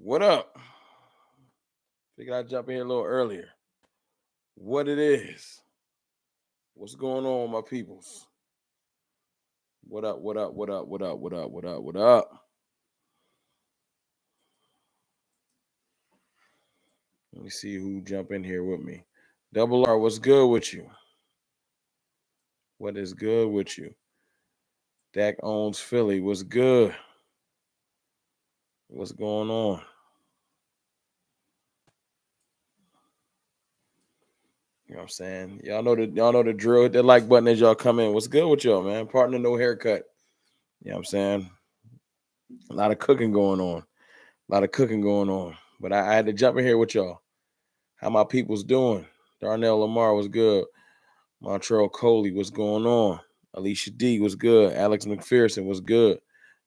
What up? Figured I'd jump in here a little earlier. What it is? What's going on, my peoples? What up? What up? What up? What up? What up? What up? What up? Let me see who jump in here with me. Double R, what's good with you? What is good with you? Dak owns Philly. What's good? What's going on? You know what I'm saying? Y'all know the drill. Hit that like button as y'all come in. What's good with y'all, man? Partner, no haircut. You know what I'm saying? A lot of cooking going on. A lot of cooking going on. But I had to jump in here with y'all. How my people's doing? Darnell Lamar was good. Montreal Coley, what's going on? Alicia D was good. Alex McPherson was good.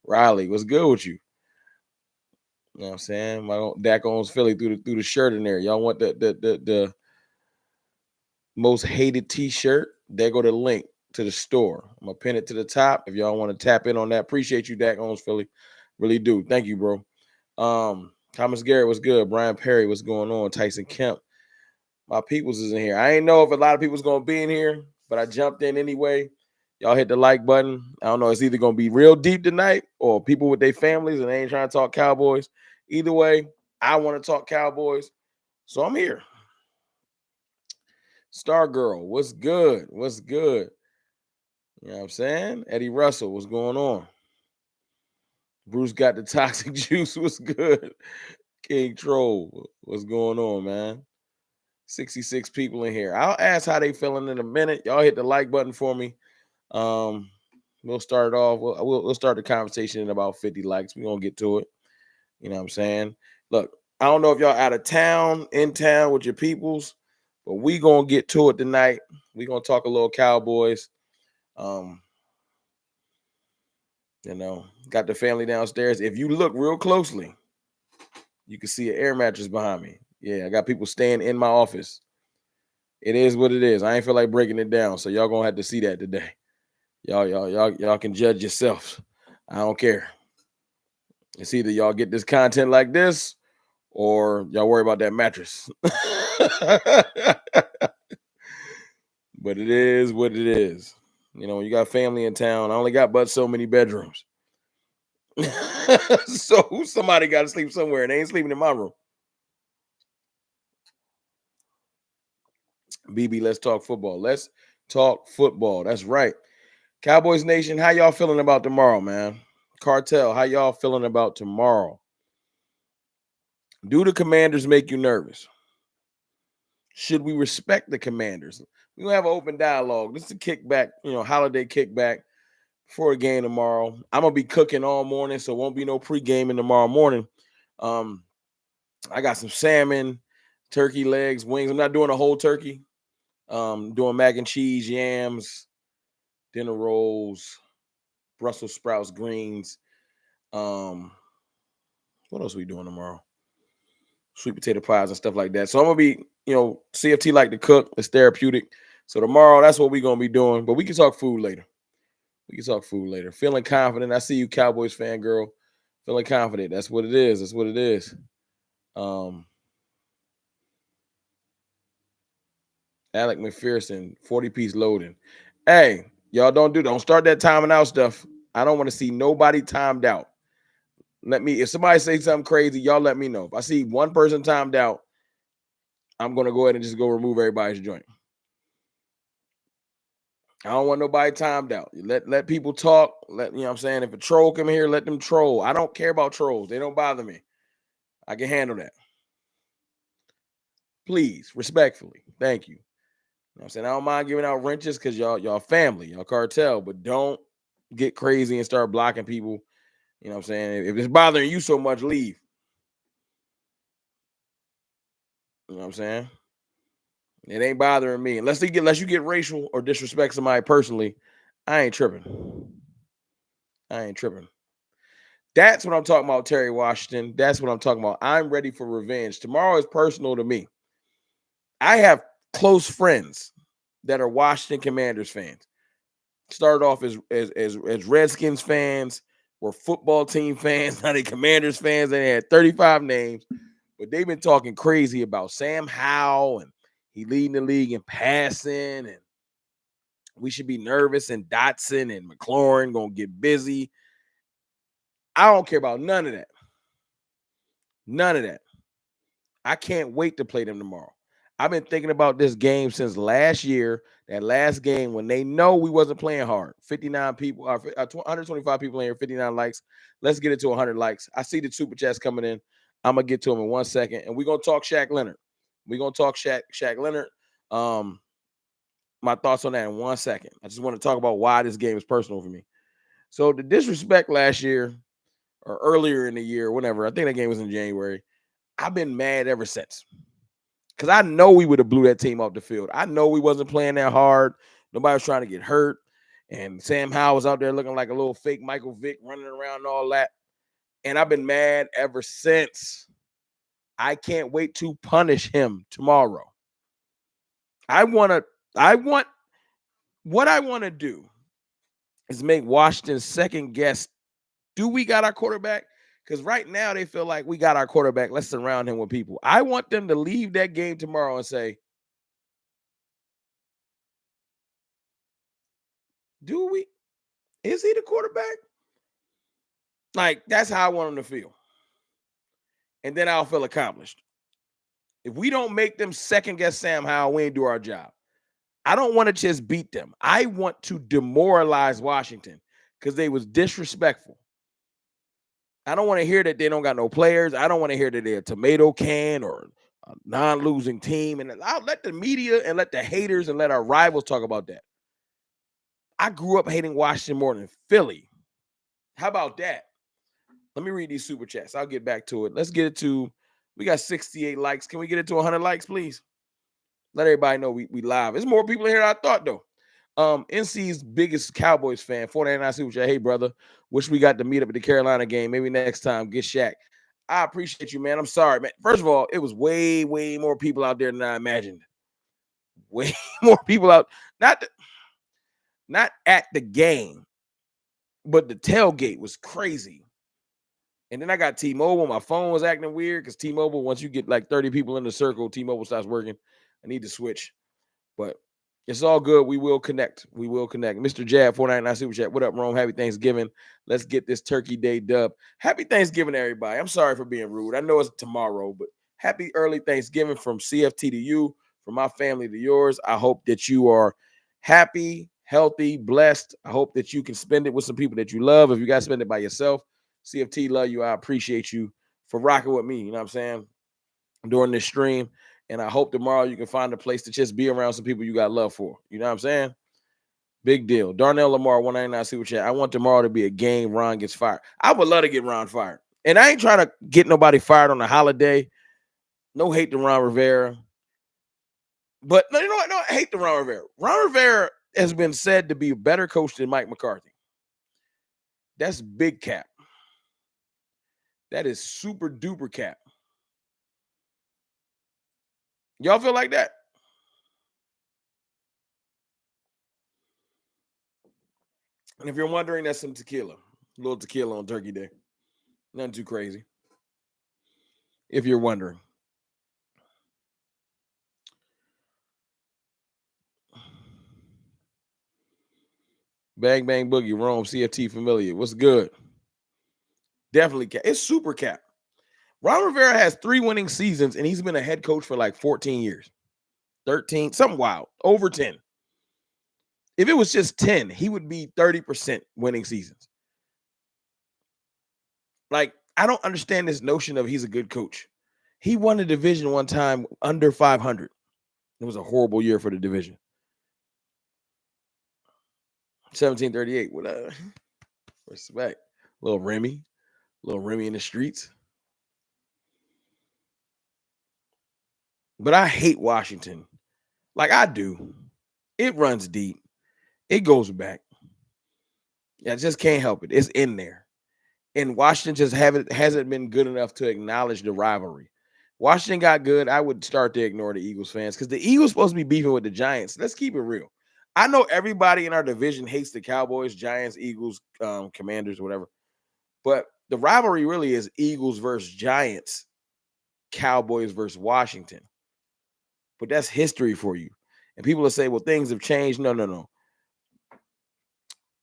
Riley, what's good with you? You know what I'm saying? My Dak owns Philly through the shirt in there. Y'all want the most hated T-shirt? There go the link to the store. I'm gonna pin it to the top if y'all want to tap in on that. Appreciate you, Dak owns Philly. Really do. Thank you, bro. Thomas Garrett was good. Brian Perry, what's going on? Tyson Kemp. My peoples is in here. I ain't know if a lot of people's gonna be in here, but I jumped in anyway. Y'all hit the like button. I don't know. It's either gonna be real deep tonight or people with their families and they ain't trying to talk Cowboys. Either way, I want to talk Cowboys, so I'm here. Star Girl, what's good? What's good? You know what I'm saying? Eddie Russell, what's going on? Bruce got the toxic juice. What's good? King Troll, what's going on, man? 66 people in here. I'll ask how they feeling in a minute. Y'all hit the like button for me. We'll start it off. We'll start the conversation in about 50 likes. We're gonna get to it. You know what I'm saying? Look, I don't know if y'all out of town, in town with your peoples, but we gonna get to it tonight. We gonna talk a little Cowboys. Got the family downstairs. If you look real closely, you can see an air mattress behind me. Yeah, I got people staying in my office. It is what it is. I ain't feel like breaking it down, so y'all gonna have to see that today. Y'all can judge yourselves. I don't care. It's either y'all get this content like this, or y'all worry about that mattress. But it is what it is. When you got family in town, I only got but so many bedrooms. So somebody got to sleep somewhere, and they ain't sleeping in my room. BB, let's talk football. Let's talk football. That's right. Cowboys Nation, how y'all feeling about tomorrow, man? Cartel, how y'all feeling about tomorrow? Do the Commanders make you nervous? Should we respect the Commanders? We're going to have an open dialogue. This is a kickback, holiday kickback for a game tomorrow. I'm going to be cooking all morning, so it won't be no pre-gaming tomorrow morning. I got some salmon, turkey legs, wings. I'm not doing a whole turkey. Doing mac and cheese, yams, dinner rolls, Brussels sprouts, greens. What else are we doing tomorrow? Sweet potato pies and stuff like that. So I'm going to be, CFT like to cook. It's therapeutic. So tomorrow, that's what we're going to be doing. But we can talk food later. Feeling confident. I see you, Cowboys fan girl. Feeling confident. That's what it is. Alec McPherson, 40-piece loading. Hey, y'all don't start that timing out stuff. I don't want to see nobody timed out. If somebody say something crazy, y'all let me know. If I see one person timed out, I'm going to go ahead and just go remove everybody's joint. I don't want nobody timed out. Let people talk. What I'm saying? If a troll come here, let them troll. I don't care about trolls. They don't bother me. I can handle that. Please, respectfully. Thank you. You know what I'm saying? I don't mind giving out wrenches because y'all family, y'all cartel, but don't get crazy and start blocking people. You know what I'm saying? If it's bothering you so much, leave. You know what I'm saying? It ain't bothering me. Unless you get racial or disrespect somebody personally, I ain't tripping. That's what I'm talking about, Terry Washington. That's what I'm talking about. I'm ready for revenge. Tomorrow is personal to me. I have close friends that are Washington Commanders fans. Started off as Redskins fans, were football team fans, now they Commanders fans, and they had 35 names. But they've been talking crazy about Sam Howell, and he leading the league in passing, and we should be nervous, and Dotson and McLaurin gonna get busy. I don't care about none of that. None of that. I can't wait to play them tomorrow. I've been thinking about this game since last year, that last game when they know we wasn't playing hard. 59 people, 125 people in here, 59 likes. Let's get it to 100 likes. I see the super chats coming in. I'm going to get to them in 1 second. And we're going to talk Shaq Leonard. We're going to talk Shaq Leonard. My thoughts on that in 1 second. I just want to talk about why this game is personal for me. So the disrespect last year or earlier in the year, whenever, I think that game was in January, I've been mad ever since. Because I know we would have blew that team off the field. I know we wasn't playing that hard. Nobody was trying to get hurt. And Sam Howell was out there looking like a little fake Michael Vick running around and all that. And I've been mad ever since. I can't wait to punish him tomorrow. What I want to do is make Washington second guess. Do we got our quarterback? Because right now they feel like we got our quarterback. Let's surround him with people. I want them to leave that game tomorrow and say, do we? Is he the quarterback? Like, that's how I want them to feel. And then I'll feel accomplished. If we don't make them second guess Sam Howell, we ain't do our job. I don't want to just beat them. I want to demoralize Washington because they was disrespectful. I don't want to hear that they don't got no players. I don't want to hear that they're a tomato can or a non-losing team. And I'll let the media and let the haters and let our rivals talk about that. I grew up hating Washington more than Philly. How about that? Let me read these super chats. I'll get back to it. Let's get it to, we got 68 likes. Can we get it to 100 likes, please? Let everybody know we live. There's more people in here than I thought, though. NC's biggest Cowboys fan, 499 super chat. Hey, brother. Wish we got to meet up at the Carolina game. Maybe next time. Get Shaq. I appreciate you, man. I'm sorry, man. First of all, it was way, way more people out there than I imagined. Way more people out. Not at the game, but the tailgate was crazy. And then I got T-Mobile. My phone was acting weird because T-Mobile, once you get like 30 people in the circle, T-Mobile starts working. I need to switch. But it's all good. We will connect. We will connect. Mr. Jab, 499 Super Chat. What up, Rome? Happy Thanksgiving. Let's get this Turkey Day dub. Happy Thanksgiving, everybody. I'm sorry for being rude. I know it's tomorrow, but happy early Thanksgiving from CFT to you, from my family to yours. I hope that you are happy, healthy, blessed. I hope that you can spend it with some people that you love. If you got to spend it by yourself, CFT love you. I appreciate you for rocking with me. You know what I'm saying? During this stream. And I hope tomorrow you can find a place to just be around some people you got love for. You know what I'm saying? Big deal. Darnell Lamar, 199 Super Chat. I want tomorrow to be a game Ron gets fired. I would love to get Ron fired. And I ain't trying to get nobody fired on a holiday. No hate to Ron Rivera. But no, you know what? No, I hate to Ron Rivera. Ron Rivera has been said to be a better coach than Mike McCarthy. That's big cap. That is super duper cap. Y'all feel like that? And if you're wondering, that's some tequila. A little tequila on Turkey Day. Nothing too crazy. If you're wondering. Bang Bang Boogie, Rome, CFT familiar. What's good? Definitely cap. It's super cap. Ron Rivera has 3 winning seasons, and he's been a head coach for like 14 years. 13, something wild. Over 10. If it was just 10, he would be 30% winning seasons. Like, I don't understand this notion of he's a good coach. He won the division one time under 500. It was a horrible year for the division. 1738. What respect. Little Remy in the streets. But I hate Washington. Like I do. It runs deep. It goes back. I just can't help it. It's in there. And Washington just hasn't been good enough to acknowledge the rivalry. Washington got good. I would start to ignore the Eagles fans because the Eagles supposed to be beefing with the Giants. Let's keep it real. I know everybody in our division hates the Cowboys, Giants, Eagles, Commanders, whatever. But the rivalry really is Eagles versus Giants, Cowboys versus Washington. But that's history for you. And people will say, well, things have changed. No, no, no.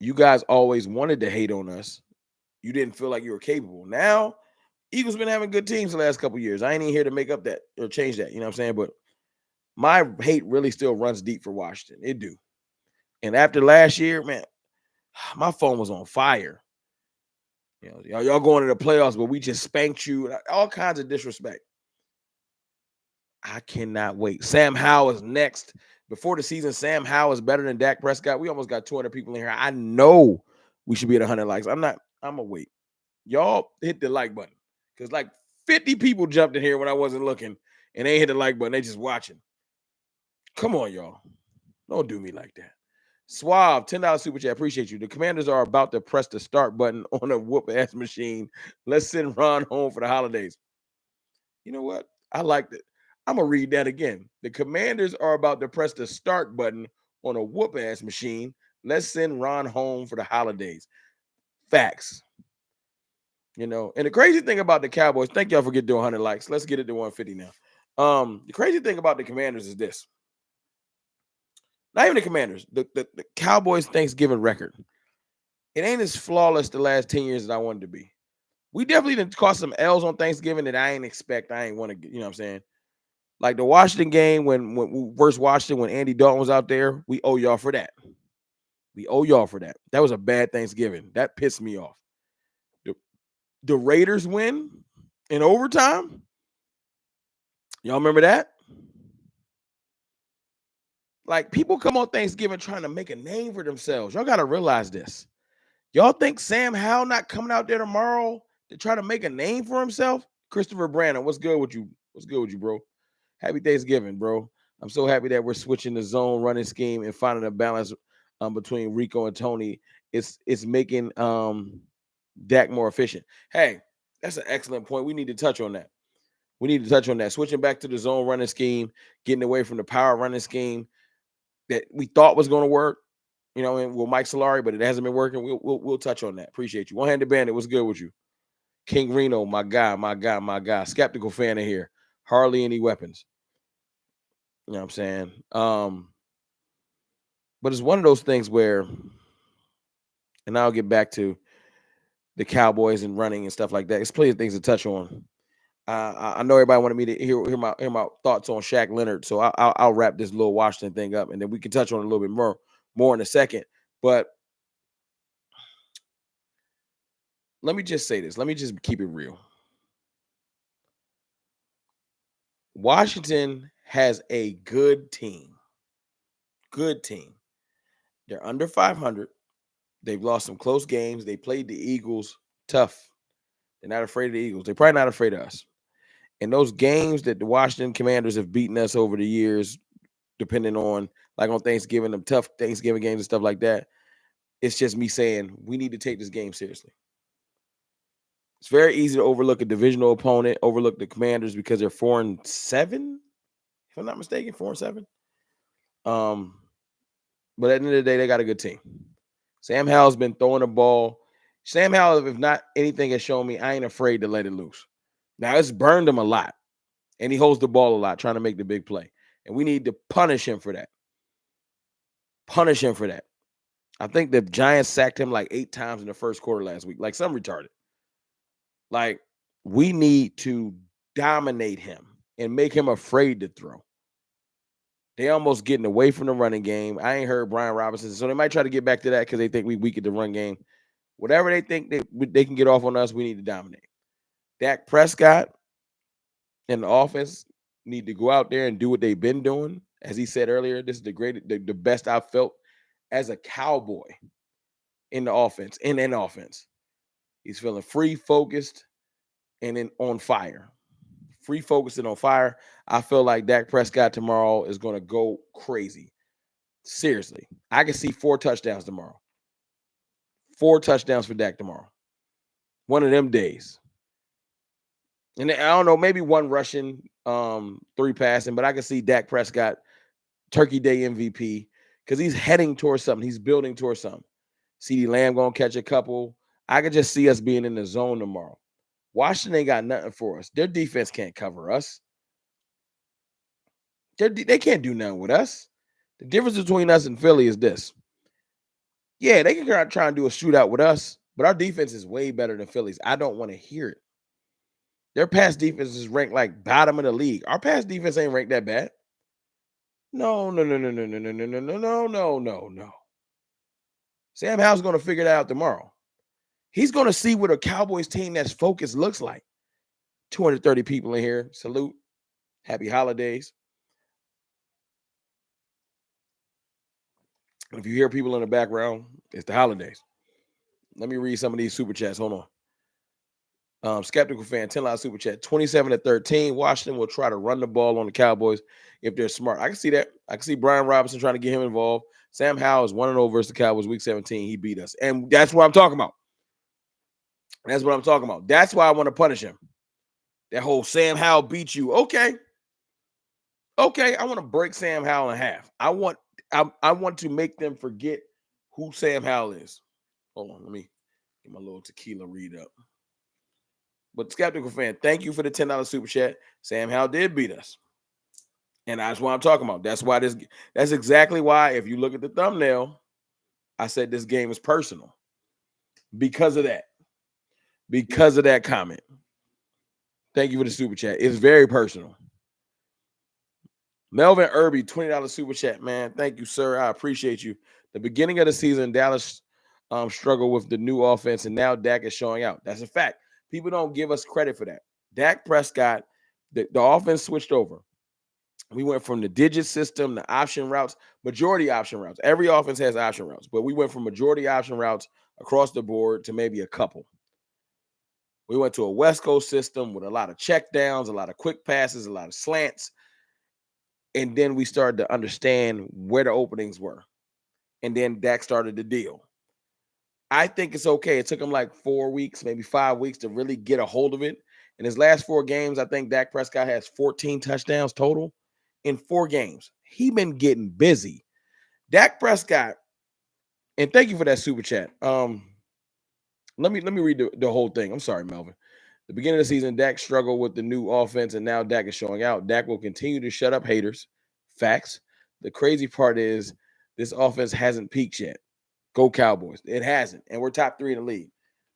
You guys always wanted to hate on us. You didn't feel like you were capable. Now, Eagles been having good teams the last couple years. I ain't even here to make up that or change that. You know what I'm saying? But my hate really still runs deep for Washington. It do. And after last year, man, my phone was on fire. You know, y'all going to the playoffs, but we just spanked you. All kinds of disrespect. I cannot wait. Sam Howell is next. Before the season, Sam Howell is better than Dak Prescott. We almost got 200 people in here. I know we should be at 100 likes. I'm going to wait. Y'all hit the like button. Because like 50 people jumped in here when I wasn't looking, and they hit the like button. They just watching. Come on, y'all. Don't do me like that. Suave, $10 super chat. Appreciate you. The Commanders are about to press the start button on a whoop-ass machine. Let's send Ron home for the holidays. You know what? I liked it. I'm going to read that again. The Commanders are about to press the start button on a whoop-ass machine. Let's send Ron home for the holidays. Facts. You know, and the crazy thing about the Cowboys, thank y'all for getting to 100 likes. Let's get it to 150 now. The crazy thing about the Commanders is this. Not even the Commanders, the Cowboys Thanksgiving record. It ain't as flawless the last 10 years as I wanted to be. We definitely didn't cause some L's on Thanksgiving that I ain't expect. I ain't want to get, you know what I'm saying? Like the Washington game when we first watched it, when Andy Dalton was out there, we owe y'all for that. We owe y'all for that. That was a bad Thanksgiving. That pissed me off. The Raiders win in overtime. Y'all remember that? Like people come on Thanksgiving trying to make a name for themselves. Y'all got to realize this. Y'all think Sam Howell not coming out there tomorrow to try to make a name for himself? Christopher Brandon, what's good with you? What's good with you, bro? Happy Thanksgiving, bro. I'm so happy that we're switching the zone running scheme and finding a balance between Rico and Tony. It's making Dak more efficient. Hey, that's an excellent point. We need to touch on that. We need to touch on that. Switching back to the zone running scheme, getting away from the power running scheme that we thought was going to work. You know, and with Mike Solari, but it hasn't been working. We'll touch on that. Appreciate you. One-handed bandit, what's good with you? King Reno, my guy. Skeptical fan in here. Hardly any weapons. You know what I'm saying? But it's one of those things where, and I'll get back to the Cowboys and running and stuff like that. It's plenty of things to touch on. I know everybody wanted me to hear my thoughts on Shaq Leonard, so I'll wrap this little Washington thing up, and then we can touch on it a little bit more in a second. But let me just say this. Let me just keep it real. Washington has a good team. Good team. They're under 500. They've lost some close games. They played the Eagles tough. They're not afraid of the Eagles. They're probably not afraid of us. And those games that the Washington Commanders have beaten us over the years, depending on, like on Thanksgiving, them tough Thanksgiving games and stuff like that, it's just me saying we need to take this game seriously. It's very easy to overlook a divisional opponent, overlook the Commanders because they're 4-7, if I'm not mistaken, 4-7. But at the end of the day, they got a good team. Sam Howell's been throwing the ball. Sam Howell, if not anything, has shown me I ain't afraid to let it loose. Now, it's burned him a lot, and he holds the ball a lot, trying to make the big play. And we need to punish him for that. Punish him for that. I think the Giants sacked him like 8 times in the first quarter last week, like some retarded. Like, we need to dominate him and make him afraid to throw. They almost getting away from the running game. I ain't heard Brian Robinson, so they might try to get back to that because they think we weak at the run game. Whatever they think they can get off on us, we need to dominate. Dak Prescott and the offense need to go out there and do what they've been doing. As he said earlier, this is the best I've felt as a Cowboy in the offense, in an offense. He's feeling free, focused, and on fire. Free, focused, and on fire. I feel like Dak Prescott tomorrow is going to go crazy. Seriously. I can see 4 touchdowns tomorrow. 4 touchdowns for Dak tomorrow. One of them days. And I don't know, maybe 1 rushing, 3 passing, but I can see Dak Prescott, Turkey Day MVP, because he's heading towards something. He's building towards something. CeeDee Lamb going to catch a couple. I could just see us being in the zone tomorrow. Washington ain't got nothing for us. Their defense can't cover us. They can't do nothing with us. The difference between us and Philly is this. Yeah, they can try and do a shootout with us, but our defense is way better than Philly's. I don't want to hear it. Their pass defense is ranked like bottom of the league. Our pass defense ain't ranked that bad. No, no, no, no, no, no, no, no, no, no, no, no, no, no. Sam Howell's going to figure it out tomorrow. He's going to see what a Cowboys team that's focused looks like. 230 people in here. Salute. Happy holidays. If you hear people in the background, it's the holidays. Let me read some of these super chats. Hold on. Skeptical fan, $10 super chat. 27-13. Washington will try to run the ball on the Cowboys if they're smart. I can see that. I can see Brian Robinson trying to get him involved. Sam Howell is 1-0 versus the Cowboys week 17. He beat us. And that's what I'm talking about. That's what I'm talking about. That's why I want to punish him. That whole Sam Howell beat you. Okay. I want to break Sam Howell in half. I want to make them forget who Sam Howell is. Hold on, let me get my little tequila read up. But skeptical fan, thank you for the $10 super chat. Sam Howell did beat us. And that's what I'm talking about. That's exactly why, if you look at the thumbnail, I said this game is personal. Because of that. Because of that comment. Thank you for the super chat. It's very personal. Melvin Irby, $20 super chat, man. Thank you, sir. I appreciate you. The beginning of the season, Dallas struggled with the new offense, and now Dak is showing out. That's a fact. People don't give us credit for that. Dak Prescott, the offense switched over. We went from the digit system, the option routes, majority option routes. Every offense has option routes, but we went from majority option routes across the board to maybe a couple. We went to a West Coast system with a lot of check downs, a lot of quick passes, a lot of slants. And then we started to understand where the openings were. And then Dak started the deal. I think it's okay. It took him like 4 weeks, maybe 5 weeks to really get a hold of it. In his last 4 games, I think Dak Prescott has 14 touchdowns total in 4 games. He been getting busy. Dak Prescott, and thank you for that super chat. Let me read the whole thing. I'm sorry, Melvin. The beginning of the season, Dak struggled with the new offense, and now Dak is showing out. Dak will continue to shut up haters. Facts. The crazy part is this offense hasn't peaked yet. Go Cowboys. It hasn't, and we're top 3 in the league.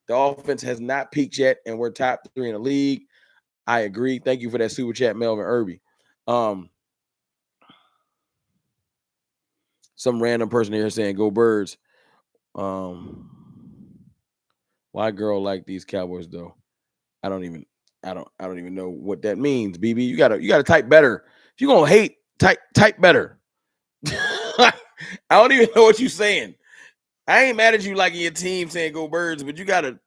The offense has not peaked yet, and we're top 3 in the league. I agree. Thank you for that super chat, Melvin Irby. Some random person here saying, "Go Birds." Why girl like these Cowboys though? I don't even know what that means, BB. You gotta type better. If you're gonna hate, type better. I don't even know what you're saying. I ain't mad at you liking your team saying "Go Birds," but you gotta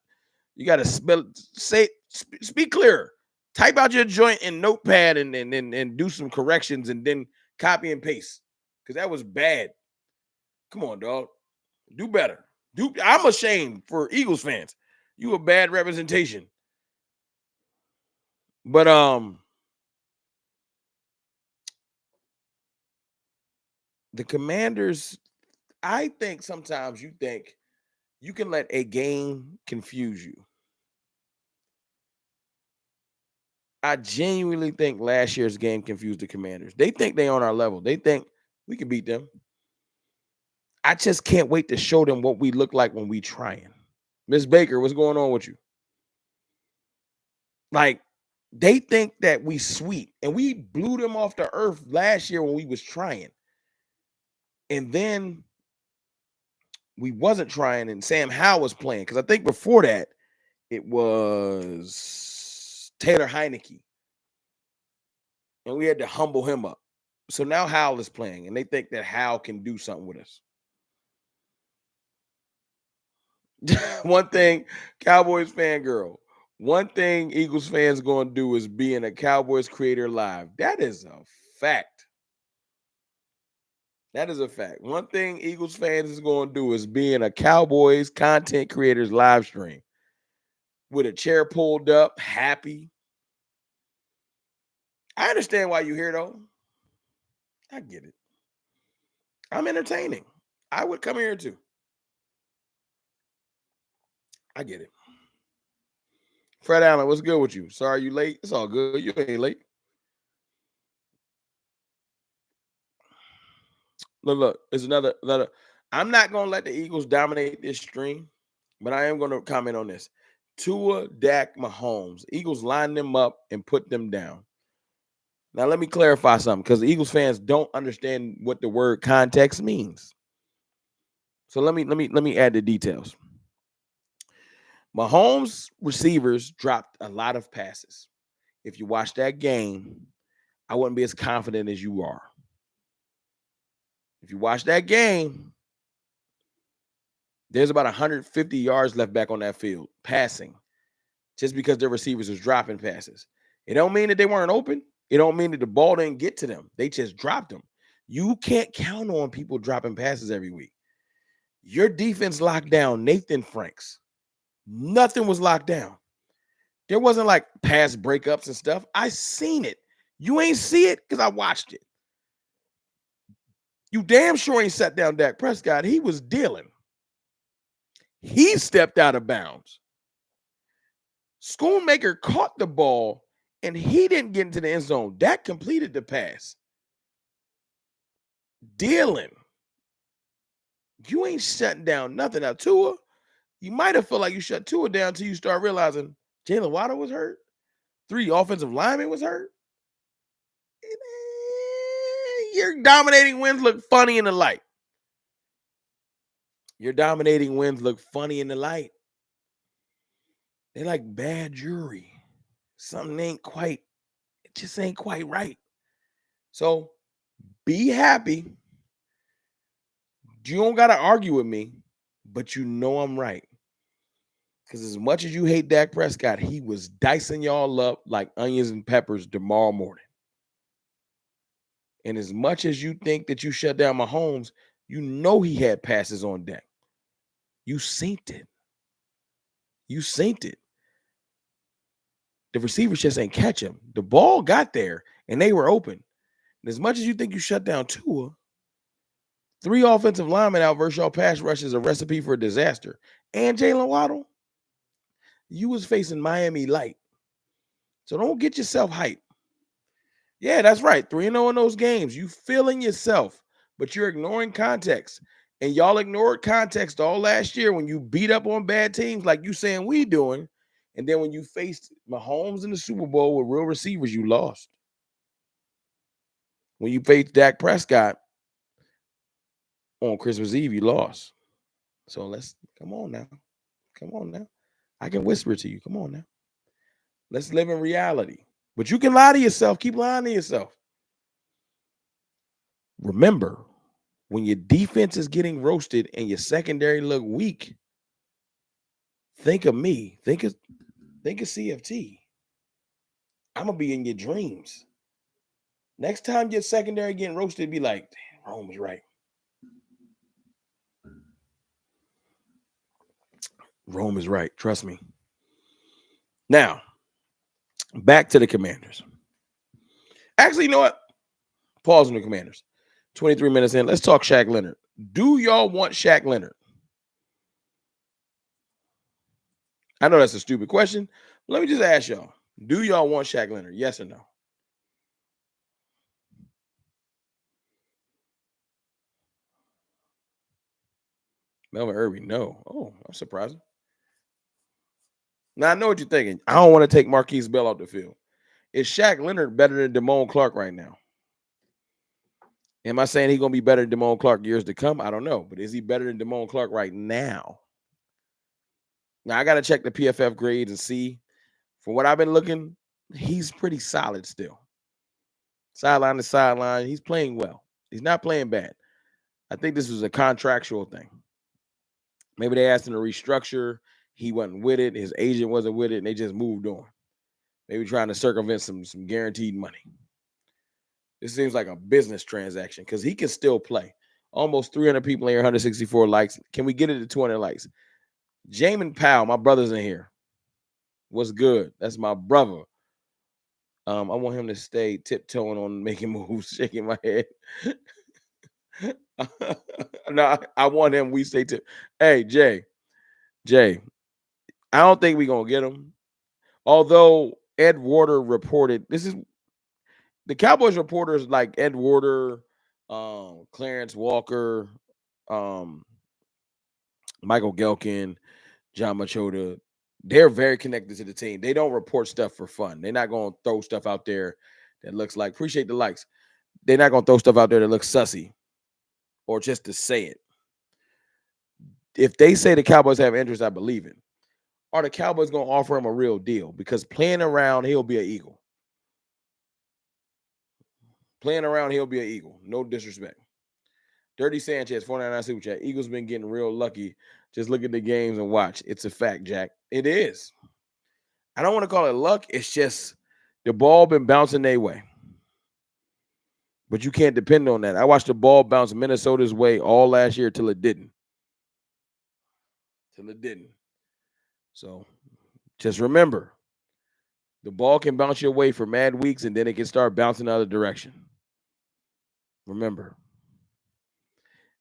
speak clearer. Type out your joint in Notepad and do some corrections and then copy and paste because that was bad. Come on, dog. Do better. I'm ashamed for Eagles fans. You a bad representation. But the Commanders, I think sometimes you think you can let a game confuse you. I genuinely think last year's game confused the Commanders. They think they on our level. They think we can beat them. I just can't wait to show them what we look like when we trying. Miss Baker, what's going on with you? Like, they think that we sweet, and we blew them off the earth last year when we was trying. And then we wasn't trying, and Sam Howell was playing. Because I think before that, it was Taylor Heineke. And we had to humble him up. So now Howell is playing, and they think that Howell can do something with us. One thing, Cowboys fangirl. One thing Eagles fans going to do is be in a Cowboys creator live. That is a fact. That is a fact. One thing Eagles fans is going to do is be in a Cowboys content creators live stream with a chair pulled up, happy. I understand why you're here, though. I get it. I'm entertaining. I would come here too. I get it. Fred Allen, what's good with you? Sorry you late. It's all good. You ain't late. Look. It's another. I'm not gonna let the Eagles dominate this stream, but I am gonna comment on this. Tua, Dak, Mahomes. Eagles line them up and put them down. Now let me clarify something because the Eagles fans don't understand what the word context means. So let me add the details. Mahomes receivers dropped a lot of passes. If you watch that game, I wouldn't be as confident as you are. If you watch that game, there's about 150 yards left back on that field passing, just because their receivers was dropping passes. It don't mean that they weren't open. It don't mean that the ball didn't get to them. They just dropped them. You can't count on people dropping passes every week. Your defense locked down Nathan Franks. Nothing was locked down. There wasn't like pass breakups and stuff. I seen it. You ain't see it because I watched it. You damn sure ain't sat down Dak Prescott. He was dealing. He stepped out of bounds. Schoonmaker caught the ball and he didn't get into the end zone. Dak completed the pass. Dealing. You ain't shutting down nothing. Now, Tua, you might have felt like you shut Tua down until you start realizing Jalen Waddle was hurt. 3 offensive linemen was hurt. Your dominating wins look funny in the light. Your dominating wins look funny in the light. They like bad jury. Something ain't quite, it just ain't quite right. So be happy. You don't got to argue with me, but you know I'm right. Because as much as you hate Dak Prescott, he was dicing y'all up like onions and peppers tomorrow morning. And as much as you think that you shut down Mahomes, you know he had passes on deck. You synced it. You synced it. The receivers just ain't catch him. The ball got there, and they were open. And as much as you think you shut down Tua, 3 offensive linemen out versus y'all pass rush is a recipe for disaster. And Jalen Waddle, you was facing Miami light. So don't get yourself hyped. Yeah, that's right. 3-0 in those games. You feeling yourself, but you're ignoring context. And y'all ignored context all last year when you beat up on bad teams like you saying we doing. And then when you faced Mahomes in the Super Bowl with real receivers, you lost. When you faced Dak Prescott on Christmas Eve, you lost. So let's come on now. Come on now. I can whisper to you. Come on now. Let's live in reality. But you can lie to yourself. Keep lying to yourself. Remember, when your defense is getting roasted and your secondary look weak, think of me. Think of CFT. I'm gonna be in your dreams. Next time your secondary getting roasted, be like, damn, Rome was right. Rome is right. Trust me. Now, back to the Commanders. Actually, you know what? Pause on the Commanders. 23 minutes in. Let's talk Shaq Leonard. Do y'all want Shaq Leonard? I know that's a stupid question. Let me just ask y'all. Do y'all want Shaq Leonard? Yes or no? Melvin Irby, no. Oh, I'm surprised. Now, I know what you're thinking. I don't want to take Marquise Bell off the field. Is Shaq Leonard better than Damone Clark right now? Am I saying he's going to be better than Damone Clark years to come? I don't know. But is he better than Damone Clark right now? Now, I got to check the PFF grades and see. From what I've been looking, he's pretty solid still. Sideline to sideline. He's playing well. He's not playing bad. I think this was a contractual thing. Maybe they asked him to restructure. He wasn't with it. His agent wasn't with it, and they just moved on. Maybe trying to circumvent some guaranteed money. This seems like a business transaction because he can still play. Almost 300 people in here, 164 likes. Can we get it to 200 likes? Jamin Powell, my brother's in here. What's good? That's my brother. I want him to stay tiptoeing on making moves, shaking my head. No, I want him. We stay tip. Hey, Jay, I don't think we're gonna get him. Although Ed Warder reported, this is the Cowboys reporters like Ed Warder, Clarence Walker, um, Michael Gelkin, John Machota. They're very connected to the team. They don't report stuff for fun. They're not going to throw stuff out there that looks like, appreciate the likes. They're not going to throw stuff out there that looks sussy or just to say it. If they say the Cowboys have interest, I believe it. Are the Cowboys going to offer him a real deal? Because playing around, he'll be an Eagle. Playing around, he'll be an Eagle. No disrespect. Dirty Sanchez, 499 Super Chat. Eagles been getting real lucky. Just look at the games and watch. It's a fact, Jack. It is. I don't want to call it luck. It's just the ball been bouncing their way. But you can't depend on that. I watched the ball bounce Minnesota's way all last year till it didn't. So just remember, the ball can bounce your way for mad weeks and then it can start bouncing the other direction. Remember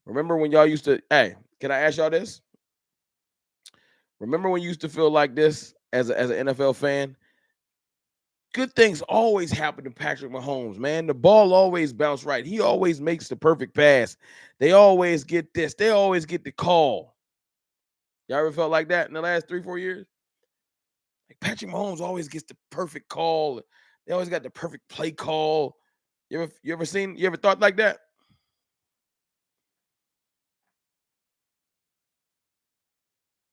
when y'all used to, hey, can I ask y'all this? Remember when you used to feel like this as an NFL fan? Good things always happen to Patrick Mahomes, man. The ball always bounce right. He always makes the perfect pass. They always get this. They always get the call. Y'all ever felt like that in the last 3-4 years? Like Patrick Mahomes always gets the perfect call. They always got the perfect play call. You ever thought like that?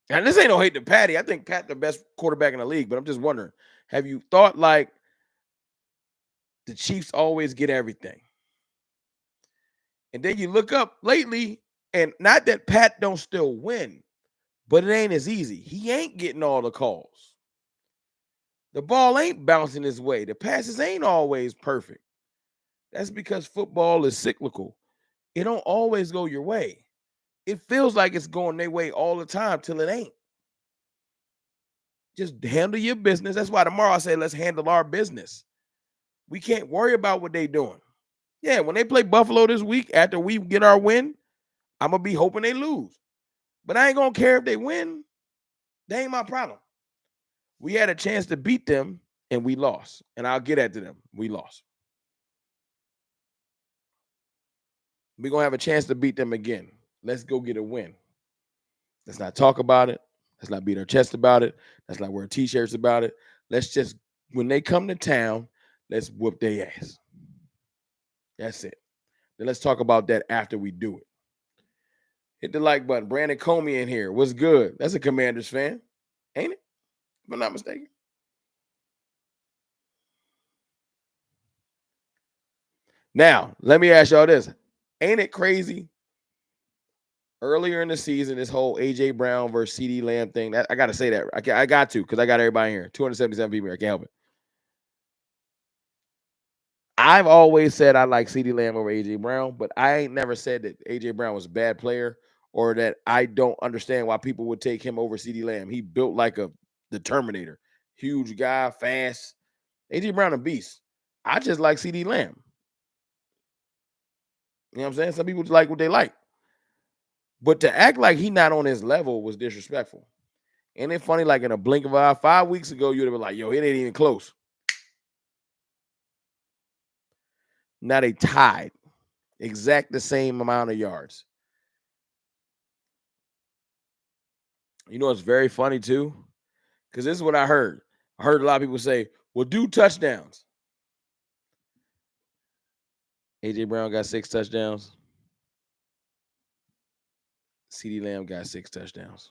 And this ain't no hate to Patty. I think Pat the best quarterback in the league, but I'm just wondering, have you thought like the Chiefs always get everything? And then you look up lately, and not that Pat don't still win, but it ain't as easy. He ain't getting all the calls. The ball ain't bouncing his way. The passes ain't always perfect. That's because football is cyclical. It don't always go your way. It feels like it's going their way all the time till it ain't. Just handle your business. That's why tomorrow I say let's handle our business. We can't worry about what they doing. Yeah, when they play Buffalo this week, after we get our win, I'm going to be hoping they lose. But I ain't going to care if they win. That ain't my problem. We had a chance to beat them, and we lost. And I'll get after them. We lost. We're going to have a chance to beat them again. Let's go get a win. Let's not talk about it. Let's not beat our chest about it. Let's not wear T-shirts about it. Let's just, when they come to town, let's whoop their ass. That's it. Then let's talk about that after we do it. Hit the like button. Brandon Comey in here. What's good? That's a Commanders fan, ain't it? If I'm not mistaken. Now, let me ask y'all this. Ain't it crazy? Earlier in the season, this whole A.J. Brown versus C.D. Lamb thing, I got to say that. I got to because I got everybody here. 277 people here. I can't help it. I've always said I like C.D. Lamb over A.J. Brown, but I ain't never said that A.J. Brown was a bad player or that I don't understand why people would take him over C.D. Lamb. He built like the Terminator. Huge guy, fast. A.J. Brown a beast. I just like C.D. Lamb. You know what I'm saying? Some people like what they like. But to act like he not on his level was disrespectful. Ain't it funny? Like in a blink of an eye, 5 weeks ago, you'd have been like, yo, it ain't even close. Now they tied. Exact the same amount of yards. You know, it's very funny too, because this is what I heard. I heard a lot of people say, well, do touchdowns. A.J. Brown got 6 touchdowns. C.D. Lamb got 6 touchdowns.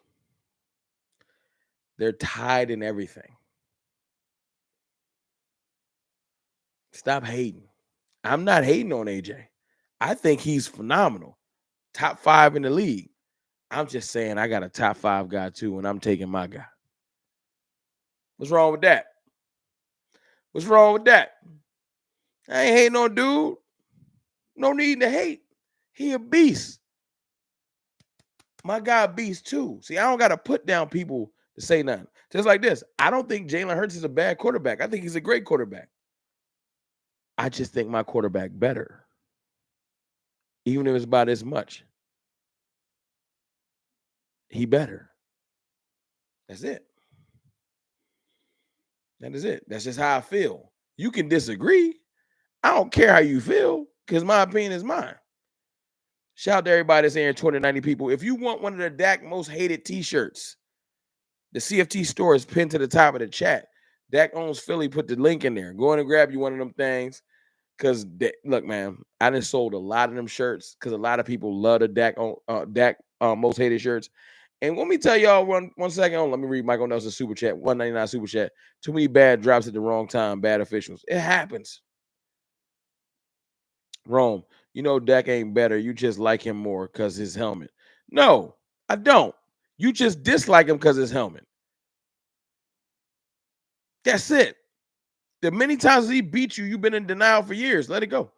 They're tied in everything. Stop hating. I'm not hating on A.J. I think he's phenomenal. Top 5 in the league. I'm just saying I got a top 5 guy too, and I'm taking my guy. What's wrong with that? What's wrong with that? I ain't hating on dude. No need to hate. He a beast. My guy a beast too. See, I don't got to put down people to say nothing. Just like this. I don't think Jalen Hurts is a bad quarterback. I think he's a great quarterback. I just think my quarterback better. Even if it's by this much. He better. That's it. That is it. That's just how I feel. You can disagree. I don't care how you feel because my opinion is mine. Shout out to everybody that's here, 290 people. If you want one of the Dak most hated t-shirts, the CFT store is pinned to the top of the chat. Dak owns Philly. Put the link in there. Go in and grab you one of them things. Because look, man, I done sold a lot of them shirts because a lot of people love the Dak most hated shirts. And let me tell y'all one second. Let me read Michael Nelson's super chat, 199 super chat. Too many bad drops at the wrong time. Bad officials. It happens. Rome, you know Dak ain't better. You just like him more because his helmet. No, I don't. You just dislike him because his helmet. That's it. The many times he beat you, you've been in denial for years. Let it go.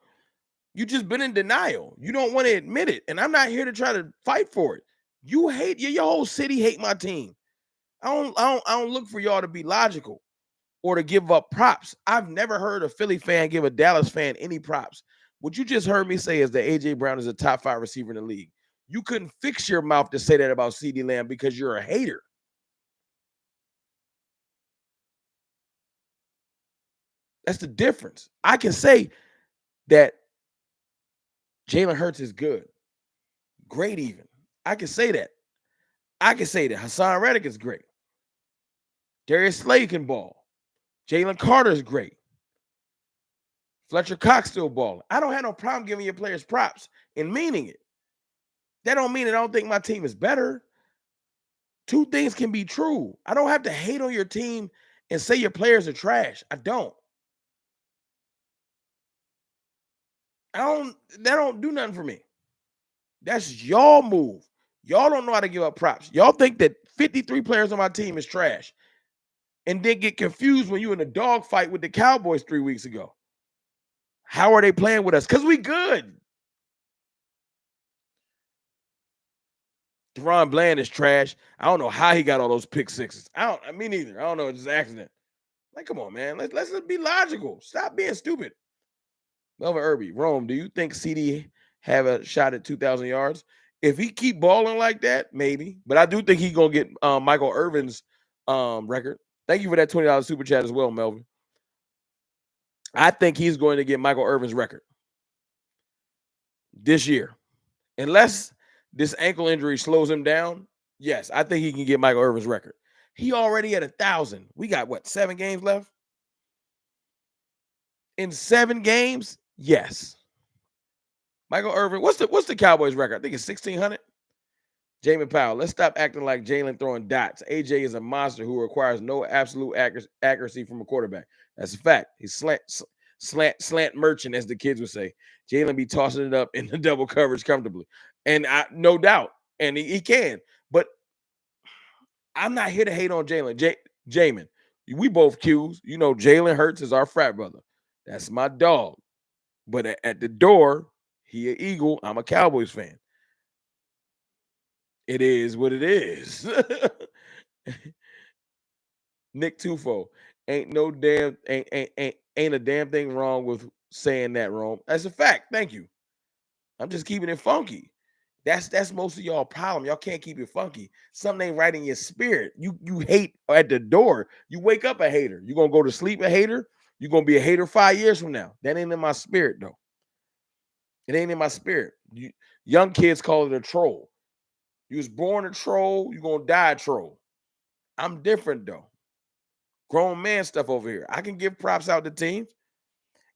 You just been in denial. You don't want to admit it. And I'm not here to try to fight for it. You hate your whole city hate my team. I don't look for y'all to be logical or to give up props. I've never heard a Philly fan give a Dallas fan any props. What you just heard me say is that AJ Brown is a top 5 receiver in the league. You couldn't fix your mouth to say that about CeeDee Lamb because you're a hater. That's the difference. I can say that Jalen Hurts is good. Great even. I can say that. I can say that Hassan Reddick is great. Darius Slay can ball. Jalen Carter is great. Fletcher Cox still balling. I don't have no problem giving your players props and meaning it. That don't mean that I don't think my team is better. Two things can be true. I don't have to hate on your team and say your players are trash. I don't. That don't do nothing for me. That's y'all move. Y'all don't know how to give up props. Y'all think that 53 players on my team is trash and then get confused when you in a dogfight with the Cowboys 3 weeks ago. How are they playing with us? Because we good. Deron Bland is trash. I don't know how he got all those pick sixes. Me neither. I don't know. It's just an accident. Like, come on, man. Let's be logical. Stop being stupid. Melvin Irby, Rome, do you think CD have a shot at 2,000 yards? If he keep balling like that, maybe. But I do think he's going to get Michael Irvin's record. Thank you for that $20 super chat as well, Melvin. I think he's going to get Michael Irvin's record this year. Unless this ankle injury slows him down, yes, I think he can get Michael Irvin's record. He already at 1,000. We got, 7 games left? In 7 games, yes. Michael Irvin, what's the Cowboys record? I think it's 1,600. Jamin Powell, let's stop acting like Jalen throwing dots. AJ is a monster who requires no absolute accuracy from a quarterback. That's a fact. He's slant merchant, as the kids would say. Jalen be tossing it up in the double coverage comfortably. And no doubt. And he can. But I'm not here to hate on Jalen. Jamin, we both Qs. You know, Jalen Hurts is our frat brother. That's my dog. But at the door, he an Eagle. I'm a Cowboys fan. It is what it is. Nick Tufo, ain't a damn thing wrong with saying that wrong. That's a fact. Thank you. I'm just keeping it funky. That's most of y'all problem. Y'all can't keep it funky. Something ain't right in your spirit. You hate at the door. You wake up a hater. You gonna go to sleep a hater. You're gonna be a hater 5 years from now. That ain't in my spirit though. It ain't in my spirit. Young kids call it a troll. You was born a troll, you're gonna die a troll. I'm different though. Grown man stuff over here. I can give props out to teams.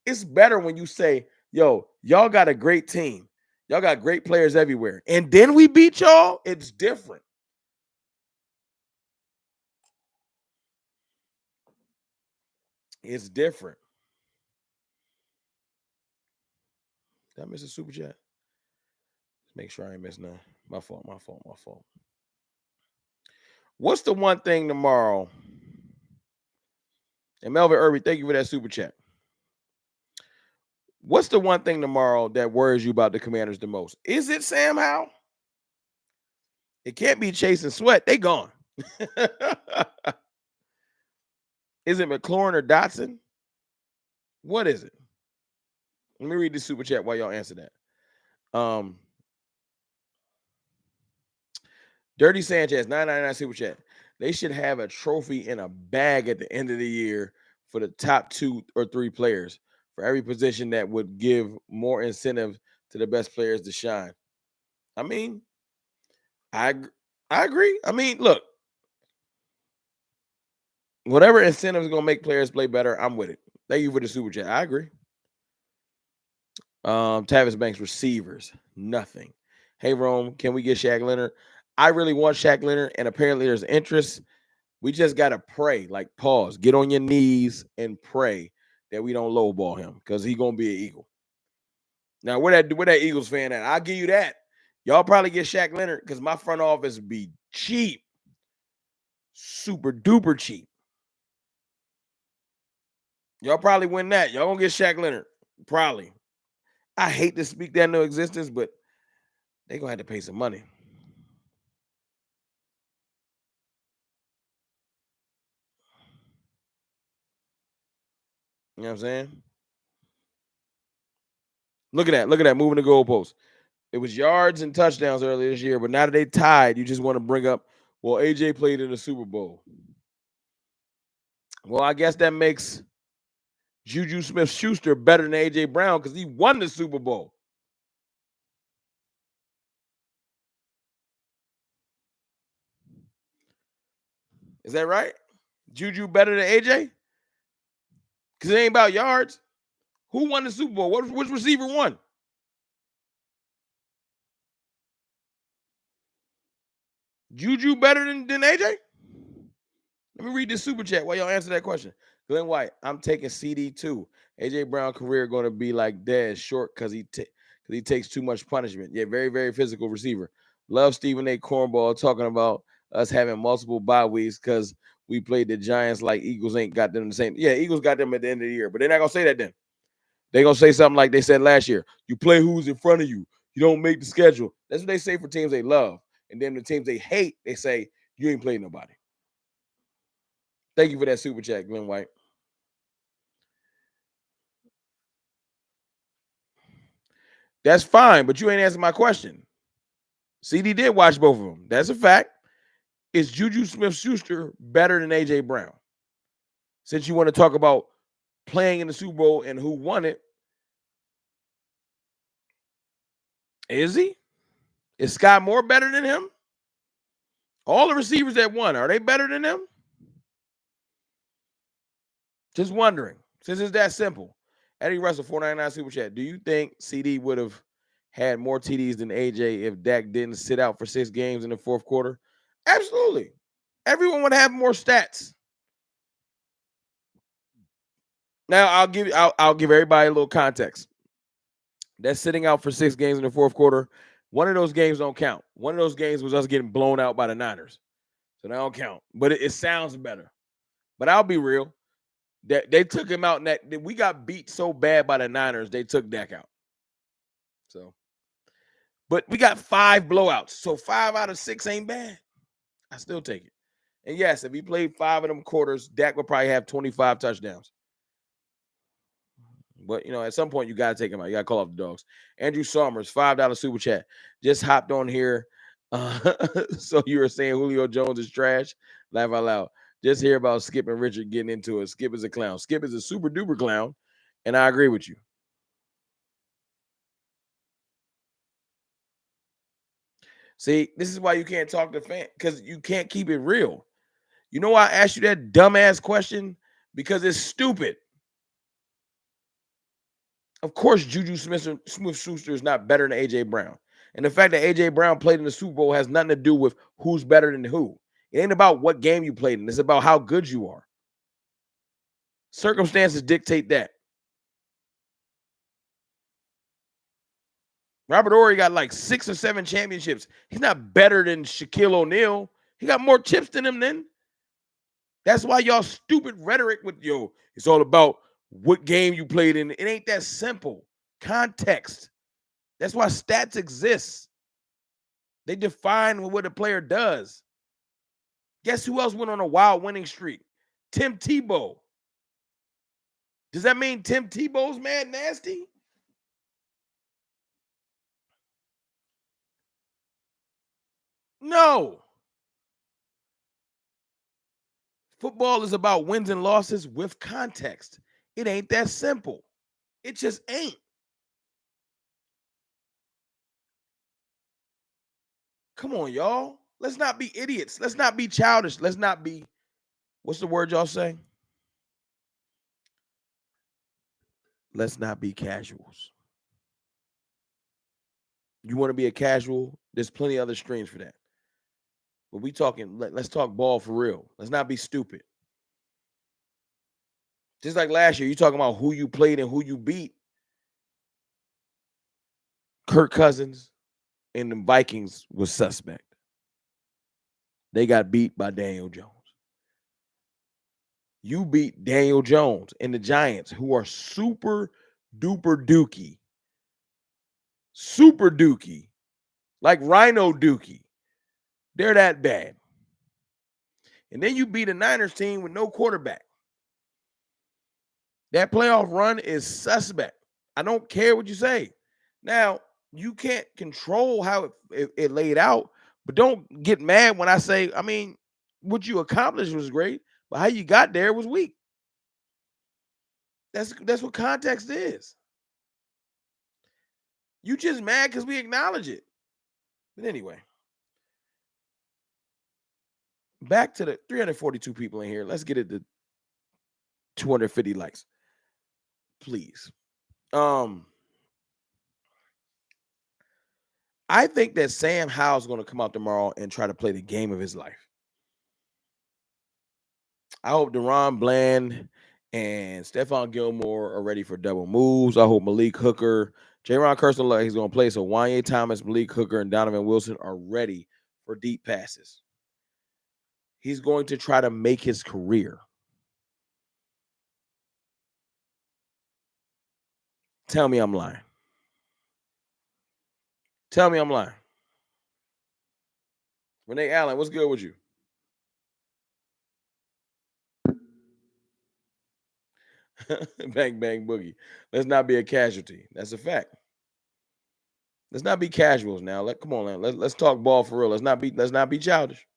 It's better when you say, yo, y'all got a great team. Y'all got great players everywhere. And then we beat y'all. It's different. It's different. Did I miss a super chat? Let's make sure I ain't missed none. My fault. What's the one thing tomorrow? And Melvin Irby, thank you for that super chat. What's the one thing tomorrow that worries you about the Commanders the most? Is it Sam Howell? It can't be Chase and Sweat. They gone. Is it McLaurin or Dotson? What is it? Let me read the super chat while y'all answer that. Dirty Sanchez, 999 super chat. They should have a trophy in a bag at the end of the year for the top 2 or 3 players for every position that would give more incentive to the best players to shine. I mean, I I agree. I mean, look, whatever incentive is going to make players play better, I'm with it. Thank you for the super chat. I agree. Tavis Banks receivers, nothing. Hey Rome, can we get Shaq Leonard? I really want Shaq Leonard, and apparently there's interest. We just gotta pray, like pause, get on your knees and pray that we don't lowball him because he gonna be an Eagle. Now, where that Eagles fan at? I'll give you that. Y'all probably get Shaq Leonard because my front office be cheap, super duper cheap. Y'all probably win that. Y'all gonna get Shaq Leonard, probably. I hate to speak that into existence, but they gonna have to pay some money. You know what I'm saying? Look at that. Look at that. Moving the goalpost. It was yards and touchdowns earlier this year, but now that they tied, you just want to bring up, well, AJ played in the Super Bowl. Well, I guess that makes Juju Smith-Schuster better than AJ Brown because he won the Super Bowl. Is that right? Juju better than AJ? Because it ain't about yards. Who won the Super Bowl? Which receiver won? Juju better than AJ? Let me read this super chat while y'all answer that question. Glenn White, I'm taking CD too. AJ Brown career going to be like Dez, short because he takes too much punishment. Yeah, very very physical receiver. Love Stephen A. Cornball talking about us having multiple bye weeks because we played the Giants like Eagles ain't got them the same. Yeah, Eagles got them at the end of the year, but they're not gonna say that then. They're gonna say something like they said last year. You play who's in front of you. You don't make the schedule. That's what they say for teams they love. And then the teams they hate, they say you ain't played nobody. Thank you for that super chat, Glenn White. That's fine, but you ain't answering my question. CD did watch both of them. That's a fact. Is Juju Smith-Schuster better than AJ Brown? Since you want to talk about playing in the Super Bowl and who won it, is he? Is Scott Moore better than him? All the receivers that won, are they better than him? Just wondering. Since it's that simple. Eddie Russell, 499 Super Chat. Do you think CD would have had more TDs than AJ if Dak didn't sit out for 6 games in the fourth quarter? Absolutely. Everyone would have more stats. Now I'll give everybody a little context. That's sitting out for 6 games in the fourth quarter. One of those games don't count. One of those games was us getting blown out by the Niners. So that don't count. But it sounds better. But I'll be real. That they took him out and that we got beat so bad by the Niners, they took Dak out. So, but we got 5 blowouts. So 5 out of 6 ain't bad. I still take it. And yes, if he played 5 of them quarters, Dak would probably have 25 touchdowns. But at some point you gotta take him out. You gotta call off the dogs. Andrew Summers, $5 super chat. Just hopped on here. So you were saying Julio Jones is trash? Laugh out loud. Just hear about Skip and Richard getting into it. Skip is a clown. Skip is a super duper clown, and I agree with you. See, this is why you can't talk to fans because you can't keep it real. You know why I asked you that dumbass question? Because it's stupid. Of course, Juju Smith-Schuster is not better than AJ Brown. And the fact that AJ Brown played in the Super Bowl has nothing to do with who's better than who. It ain't about what game you played in. It's about how good you are. Circumstances dictate that. Robert Ory got like 6 or 7 championships. He's not better than Shaquille O'Neal. He got more chips than him then. That's why y'all stupid rhetoric with, it's all about what game you played in. It ain't that simple. Context. That's why stats exist. They define what a player does. Guess who else went on a wild winning streak? Tim Tebow. Does that mean Tim Tebow's mad nasty? No. Football is about wins and losses with context. It ain't that simple. It just ain't. Come on, y'all. Let's not be idiots. Let's not be childish. Let's not be, what's the word y'all say? Let's not be casuals. You want to be a casual? There's plenty of other streams for that. But we talking, let's talk ball for real. Let's not be stupid. Just like last year, you talking about who you played and who you beat. Kirk Cousins and the Vikings was suspect. They got beat by Daniel Jones. You beat Daniel Jones and the Giants, who are super duper dookie. Super dookie. Like Rhino dookie. They're that bad. And then you beat a Niners team with no quarterback. That playoff run is suspect. I don't care what you say. Now, you can't control how it laid out, but don't get mad when I say, I mean, what you accomplished was great, but how you got there was weak. That's what context is. You just mad because we acknowledge it. But anyway, back to the 342 people in here. Let's get it to 250 likes, please. I think that Sam Howell's going to come out tomorrow and try to play the game of his life. I hope Deron Bland and Stephon Gilmore are ready for double moves. I hope Malik Hooker, Jaron Kershaw, he's going to play. So Wanye Thomas, Malik Hooker, and Donovan Wilson are ready for deep passes. He's going to try to make his career. Tell me I'm lying. Tell me I'm lying. Renee Allen, what's good with you? Bang, bang, boogie. Let's not be a casualty. That's a fact. Let's not be casuals now. Come on, man. Let's talk ball for real. Let's not be childish.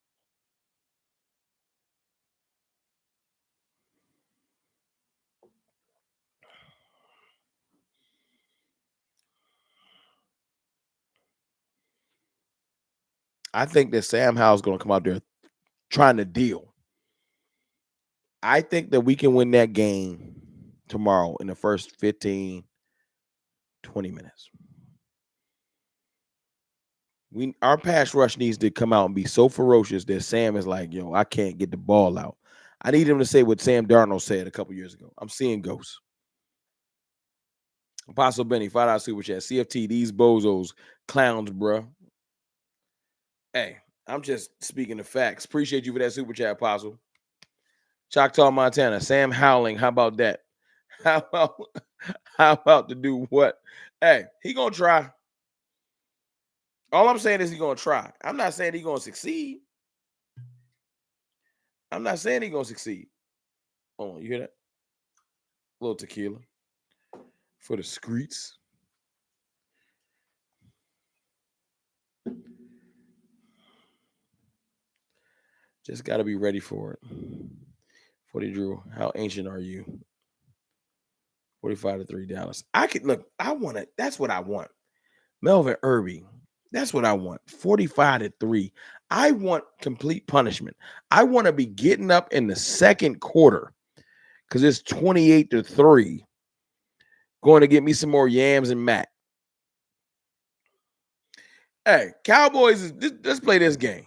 I think that Sam Howell's going to come out there trying to deal. I think that we can win that game tomorrow in the first 15, 20 minutes. Our pass rush needs to come out and be so ferocious that Sam is like, yo, I can't get the ball out. I need him to say what Sam Darnold said a couple years ago. I'm seeing ghosts. Apostle Benny, $5 super chat. CFT, these bozos, clowns, bruh. Hey, I'm just speaking the facts. Appreciate you for that super chat, Apostle. Choctaw, Montana. Sam Howling. How about that? How about to do what? Hey, he gonna try. All I'm saying is he gonna try. I'm not saying he gonna succeed. I'm not saying he gonna succeed. Oh, you hear that? A little tequila for the streets. Just got to be ready for it. 40 Drew, how ancient are you? 45 to 3 Dallas. I could look, I want it. That's what I want. Melvin Irby. That's what I want. 45 to 3. I want complete punishment. I want to be getting up in the second quarter because it's 28 to 3. Going to get me some more yams and mac. Hey, Cowboys, let's play this game.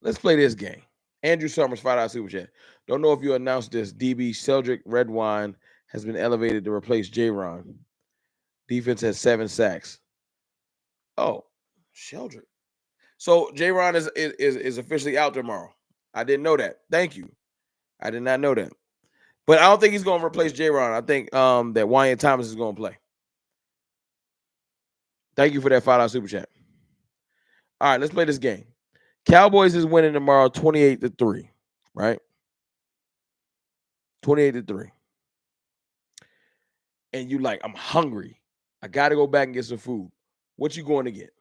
Let's play this game. Andrew Summers, $5 super chat. Don't know if you announced this. DB Sheldrick Redwine has been elevated to replace J-Ron. Defense has 7 sacks. Oh, Sheldrick. So J-Ron is officially out tomorrow. I didn't know that. Thank you. I did not know that. But I don't think he's going to replace J-Ron. I think that Wyatt Thomas is going to play. Thank you for that $5 super chat. All right, let's play this game. Cowboys is winning tomorrow 28 to 3, right? 28 to 3. And you like, I'm hungry. I got to go back and get some food. What you going to get?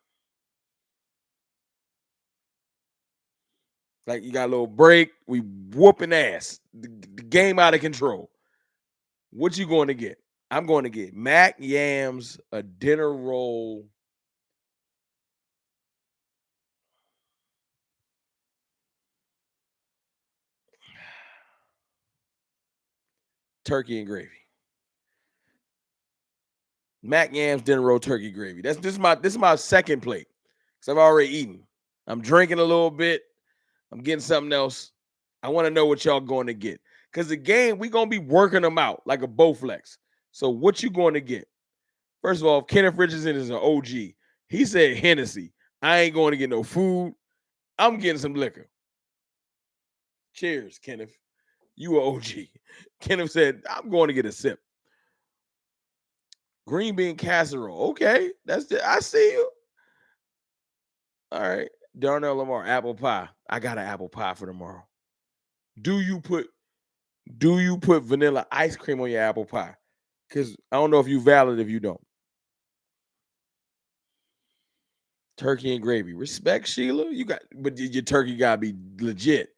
Like you got a little break. We whooping ass. The game out of control. What you going to get? I'm going to get mac yams, a dinner roll. Turkey and gravy. Mac yams, dinner roll, turkey gravy. This is my second plate. Because I've already eaten. I'm drinking a little bit. I'm getting something else. I want to know what y'all going to get. Because the game, we going to be working them out like a Bowflex. So what you going to get? First of all, Kenneth Richardson is an OG. He said Hennessy. I ain't going to get no food. I'm getting some liquor. Cheers, Kenneth. You are OG. Kenneth said, I'm going to get a sip. Green bean casserole. Okay. I see you. All right. Darnell Lamar, apple pie. I got an apple pie for tomorrow. Do you put vanilla ice cream on your apple pie? Because I don't know if you valid if you don't. Turkey and gravy. Respect, Sheila. But your turkey gotta be legit.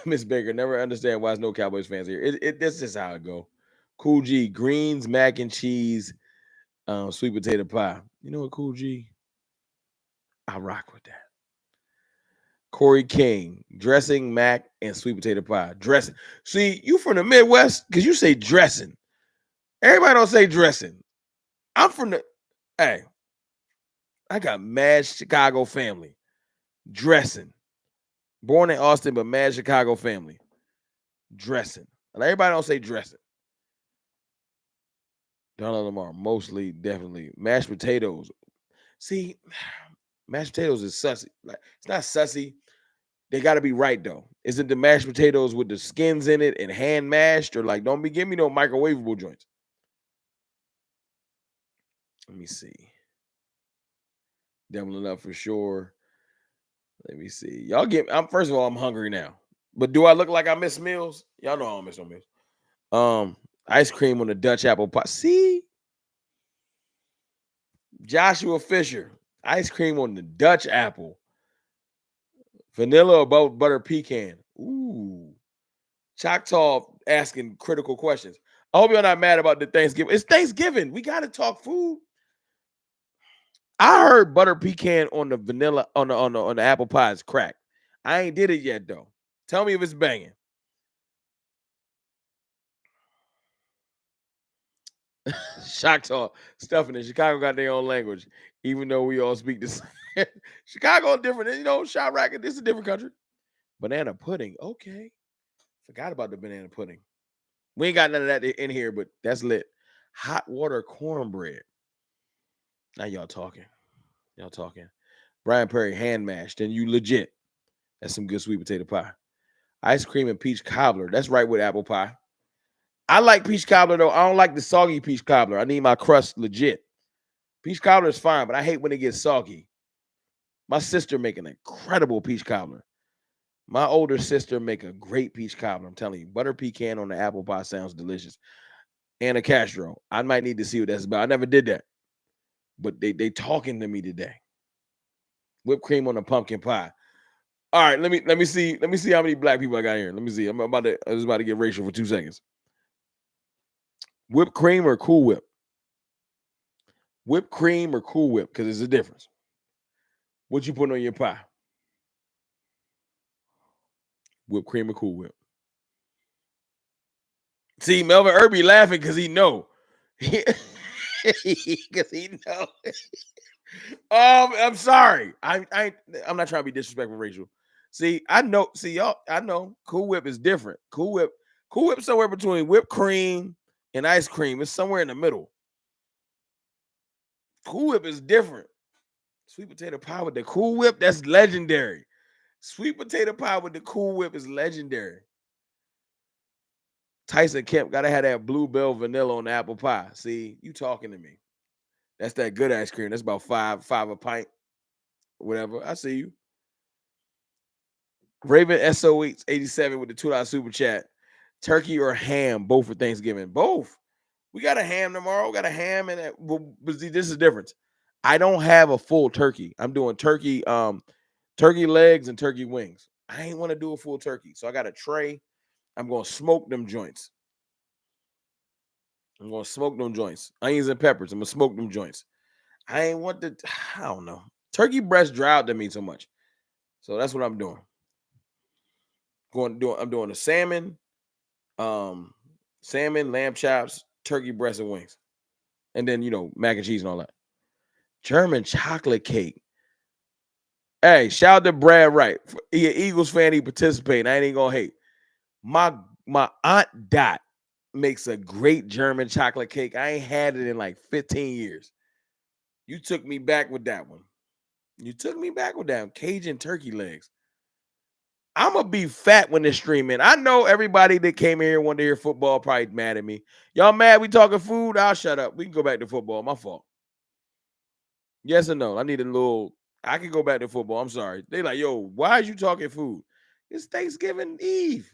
Miss Baker, never understand why there's no Cowboys fans here. This is how it go. Cool G, greens, mac and cheese, sweet potato pie. You know what, Cool G? I rock with that. Corey King, dressing, mac, and sweet potato pie. Dressing. See, you from the Midwest because you say dressing. Everybody don't say dressing. I'm from the. Hey, I got mad Chicago family. Dressing. Born in Austin, but mad Chicago family. Dressing. And everybody don't say dressing. Donald Lamar, mostly, definitely. Mashed potatoes. See, mashed potatoes is sussy. Like, it's not sussy. They got to be right, though. Is it the mashed potatoes with the skins in it and hand mashed? Or like, don't give me no microwavable joints. Let me see. Doubling up for sure. Let me see. First of all, I'm hungry now. But do I look like I miss meals? Y'all know I don't miss no meals. Ice cream on the Dutch apple pie. See? Joshua Fisher. Ice cream on the Dutch apple. Vanilla or butter pecan. Ooh. Choctaw asking critical questions. I hope you're not mad about the Thanksgiving. It's Thanksgiving. We gotta talk food. I heard butter pecan on the vanilla on the apple pie is crack. I ain't did it yet though. Tell me if it's banging. Choctaw stuffing in Chicago got their own language, even though we all speak the same. Chicago different, Chirac, this is a different country. Banana pudding, okay. Forgot about the banana pudding. We ain't got none of that in here, but that's lit. Hot water cornbread. Now y'all talking. Y'all talking. Brian Perry hand mashed, and you legit. That's some good sweet potato pie. Ice cream and peach cobbler. That's right with apple pie. I like peach cobbler though. I don't like the soggy peach cobbler. I need my crust legit. Peach cobbler is fine, but I hate when it gets soggy. My sister make an incredible peach cobbler. My older sister make a great peach cobbler. I'm telling you, butter pecan on the apple pie sounds delicious. Anna Castro. I might need to see what that's about. I never did that, but they talking to me today. Whipped cream on the pumpkin pie. All right, let me see how many black people I got here. Let me see. I was about to get racial for 2 seconds. Whipped cream or Cool Whip? Whipped cream or Cool Whip? Because there's a difference. What you putting on your pie? Whipped cream or Cool Whip? See, Melvin Irby laughing because he know. Because he know. I'm sorry. I'm not trying to be disrespectful, Rachel. See, I know. See, y'all. I know. Cool Whip is different. Cool Whip, somewhere between whipped cream and ice cream. It's somewhere in the middle. Cool Whip is different. Sweet potato pie with the Cool Whip, that's legendary. Sweet potato pie with the Cool Whip is legendary. Tyson Kemp gotta have that Bluebell vanilla on the apple pie. See, you talking to me? That's that good ice cream. That's about five a pint, whatever. I see you. Raven SO87 with the $2 super chat. Turkey or ham, both for Thanksgiving. Both. We got a ham tomorrow. We got a ham and but see, this is the difference. I don't have a full turkey. I'm doing turkey legs and turkey wings. I ain't want to do a full turkey. So I got a tray. I'm gonna smoke them joints. Onions and peppers. I'm gonna smoke them joints. I ain't want the I don't know. Turkey breast dry out to me so much. So that's what I'm doing. I'm doing the um, salmon, lamb chops, turkey breast, and wings. And then, mac and cheese and all that. German chocolate cake. Hey, shout out to Brad Wright. He an Eagles fan. He participating. I ain't even gonna hate. My my aunt Dot makes a great German chocolate cake. I ain't had it in like 15 years. You took me back with that one. You took me back with that Cajun turkey legs. I'm gonna be fat when this streaming. I know everybody that came here wanted to hear football probably mad at me. Y'all mad we talking food? I'll shut up. We can go back to football. My fault. Yes or no? I need a little. I can go back to football. I'm sorry. They like, yo, why is you talking food? It's Thanksgiving Eve.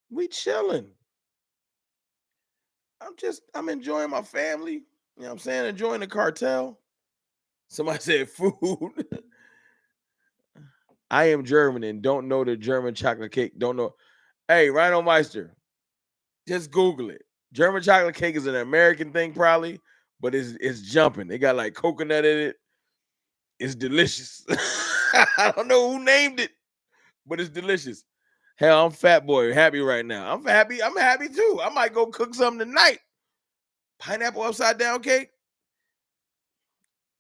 We chilling. I'm enjoying my family. You know what I'm saying? Enjoying the cartel. Somebody said food. I am German and don't know the German chocolate cake. Don't know. Hey, Rhino Meister, just Google it. German chocolate cake is an American thing, probably, but it's jumping. They got like coconut in it. It's delicious. I don't know who named it, but it's delicious. Hell, I'm fat boy, happy right now. I'm happy. I'm happy too. I might go cook something tonight. Pineapple upside down cake.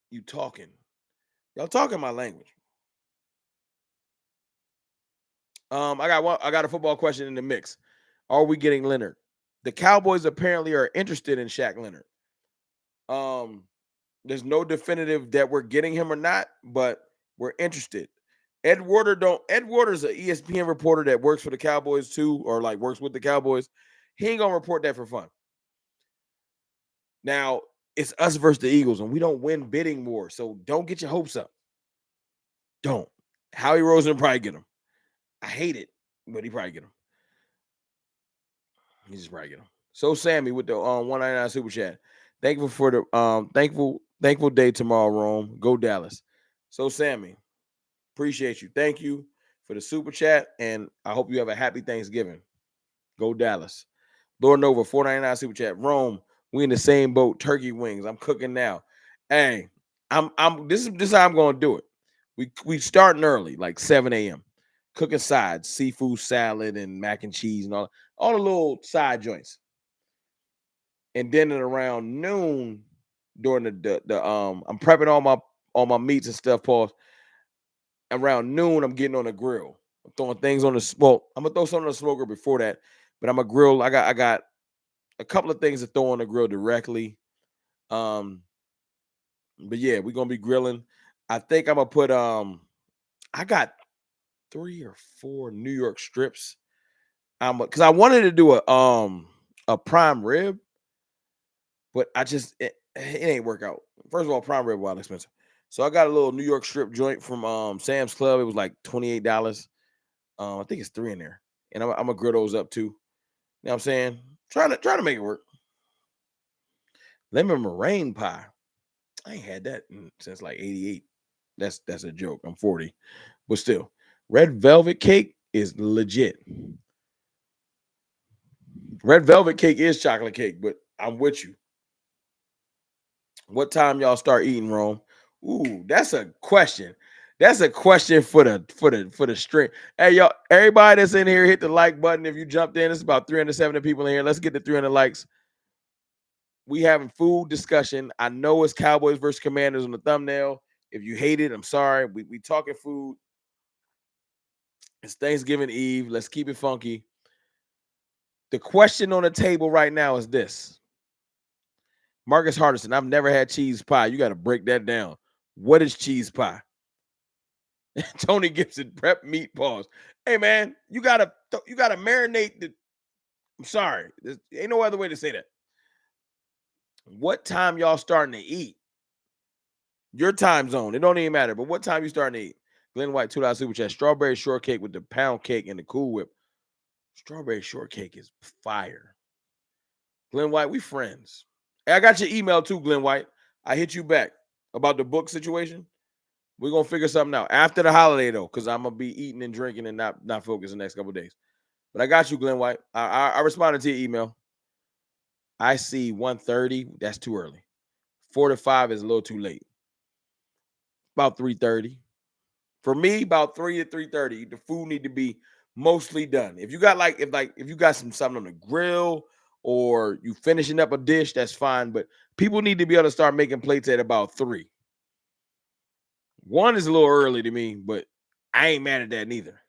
You talking? Y'all talking my language. I got a football question in the mix. Are we getting Leonard? The Cowboys apparently are interested in Shaq Leonard. Um, there's no definitive that we're getting him or not, but we're interested. Ed Werder's an ESPN reporter that works for the Cowboys too, or like works with the Cowboys. He ain't gonna report that for fun. Now it's us versus the Eagles, and we don't win bidding war, so don't get your hopes up. Don't. Howie Roseman probably get him. I hate it, but he probably get him. He just probably get him. So Sammy with the 199 super chat. Thankful for the thankful day tomorrow, Rome. Go Dallas. So Sammy, appreciate you. Thank you for the super chat, and I hope you have a happy Thanksgiving. Go Dallas. Lord Nova, 499 super chat. Rome, we in the same boat. Turkey wings. I'm cooking now. Hey, this is how I'm gonna do it. We starting early, like 7 a.m. Cooking sides, seafood salad and mac and cheese and all the little side joints. And then at around noon, during the I'm prepping all my meats and stuff. Pause. Around noon, I'm getting on the grill. I'm throwing things on the I'm gonna throw something on the smoker before that, but I'm a grill. I got a couple of things to throw on the grill directly. But yeah, we're gonna be grilling. I think I'm gonna put I got 3 or 4 New York strips. Because I wanted to do a prime rib, but it ain't work out. First of all, prime rib wild expensive. So I got a little New York strip joint from Sam's Club. It was like $28. I think it's 3 in there. And I'm gonna grill those up too. You know what I'm saying? Trying to make it work. Lemon meringue pie. I ain't had that since like 88. That's a joke. I'm 40. But still, red velvet cake is legit. Red velvet cake is chocolate cake, but I'm with you. What time y'all start eating, Rome? Ooh, that's a question. That's a question for the stream. Hey, y'all, everybody that's in here, hit the like button. If you jumped in, it's about 370 people in here. Let's get to 300 likes. We having food discussion. I know it's Cowboys versus Commanders on the thumbnail. If you hate it, I'm sorry. We talking food. It's Thanksgiving Eve. Let's keep it funky. The question on the table right now is this. Marcus Hardison, I've never had cheese pie. You got to break that down. What is cheese pie? Tony Gibson, prep meat pause. Hey man, you gotta marinate the. I'm sorry, there ain't no other way to say that. What time y'all starting to eat? Your time zone. It don't even matter. But what time you starting to eat? Glenn White, $2 super chat. Strawberry shortcake with the pound cake and the Cool Whip. Strawberry shortcake is fire. Glenn White, we friends. Hey, I got your email too, Glenn White. I hit you back about the book situation. We're gonna figure something out after the holiday though, because I'm gonna be eating and drinking and not focused the next couple of days. But I got you, Glenn White. I responded to your email. I see 1:30. That's too early. 4 to 5 is a little too late. About 3:30. For me, about 3 to 3:30. The food need to be mostly done. If you got if you got something on the grill or you finishing up a dish, that's fine. But people need to be able to start making plates at about 3. 1 is a little early to me, but I ain't mad at that neither.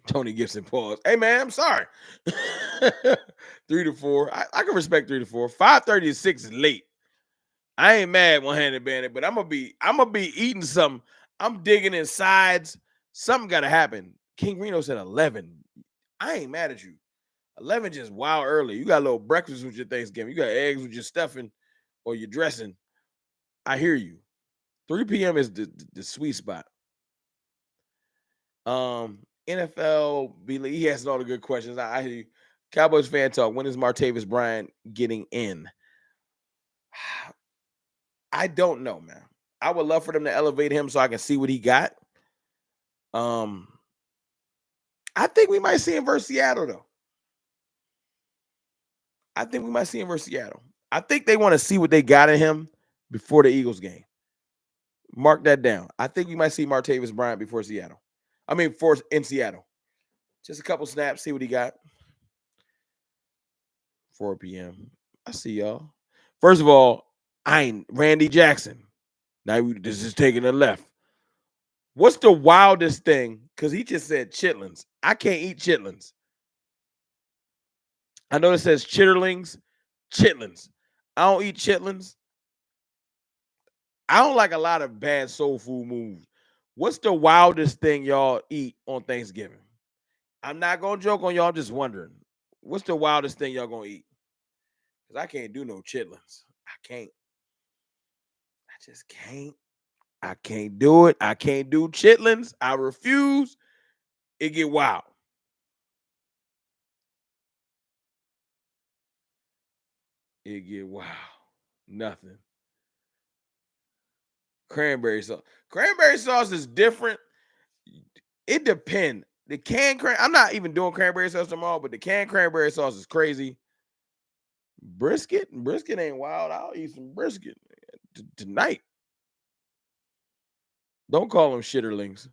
Tony Gibson pause. Hey man, I'm sorry. 3 to 4. I can respect 3 to 4. 5:30 to 6 is late. I ain't mad one-handed bandit, but I'm gonna be eating something. I'm digging in sides. Something gotta happen. King Reno said 11. I ain't mad at you. 11 just wild early. You got a little breakfast with your Thanksgiving. You got eggs with your stuffing or your dressing. I hear you. 3 p.m. is the sweet spot. NFL, he has all the good questions. I hear you. Cowboys fan talk. When is Martavis Bryant getting in? I don't know, man. I would love for them to elevate him so I can see what he got. I think we might see him versus Seattle, though. I think we might see him versus Seattle. I think they want to see what they got in him before the Eagles game. Mark that down. I think we might see Martavis Bryant before Seattle. In Seattle. Just a couple snaps, see what he got. 4 p.m. I see y'all. First of all, I ain't Randy Jackson. Now this is taking a left. What's the wildest thing? Because he just said chitlins. I can't eat chitlins. I know it says chitterlings, chitlins. I don't eat chitlins. I don't like a lot of bad soul food moves. What's the wildest thing y'all eat on Thanksgiving? I'm not going to joke on y'all. I'm just wondering. What's the wildest thing y'all going to eat? Because I can't do no chitlins. I can't. I just can't. I can't do it. I can't do chitlins. I refuse. It get wild. It get wild. Nothing. Cranberry sauce. Cranberry sauce is different. It depends. The canned I'm not even doing cranberry sauce tomorrow, but the canned cranberry sauce is crazy. Brisket ain't wild. I'll eat some brisket tonight. Don't call them shitterlings.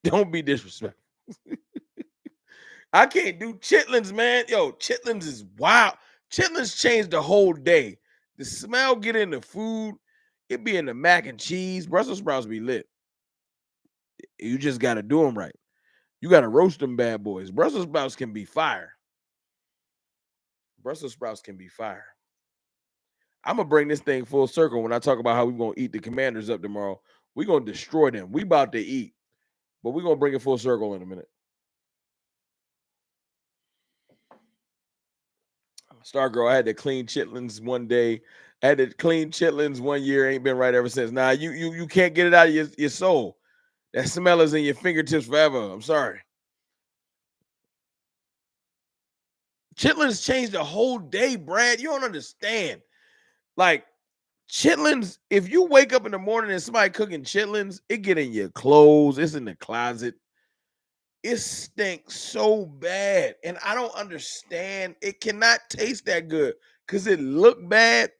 Don't be disrespectful. I can't do chitlins, man. Yo, chitlins is wild. Chitlins change the whole day. The smell get in the food. It be in the mac and cheese. Brussels sprouts be lit. You just got to do them right. You got to roast them bad boys. Brussels sprouts can be fire. Brussels sprouts can be fire. I'm going to bring this thing full circle when I talk about how we're going to eat the Commanders up tomorrow. We're going to destroy them. We about to eat. But we're going to bring it full circle in a minute. Stargirl, I had to clean chitlins one day. I had to clean chitlins one year. Ain't been right ever since. Nah, you can't get it out of your soul. That smell is in your fingertips forever. I'm sorry. Chitlins changed the whole day, Brad. You don't understand. Like, chitlins, if you wake up in the morning and somebody cooking chitlins, it get in your clothes. It's in the closet. It stinks so bad. And I don't understand. It cannot taste that good because it look bad.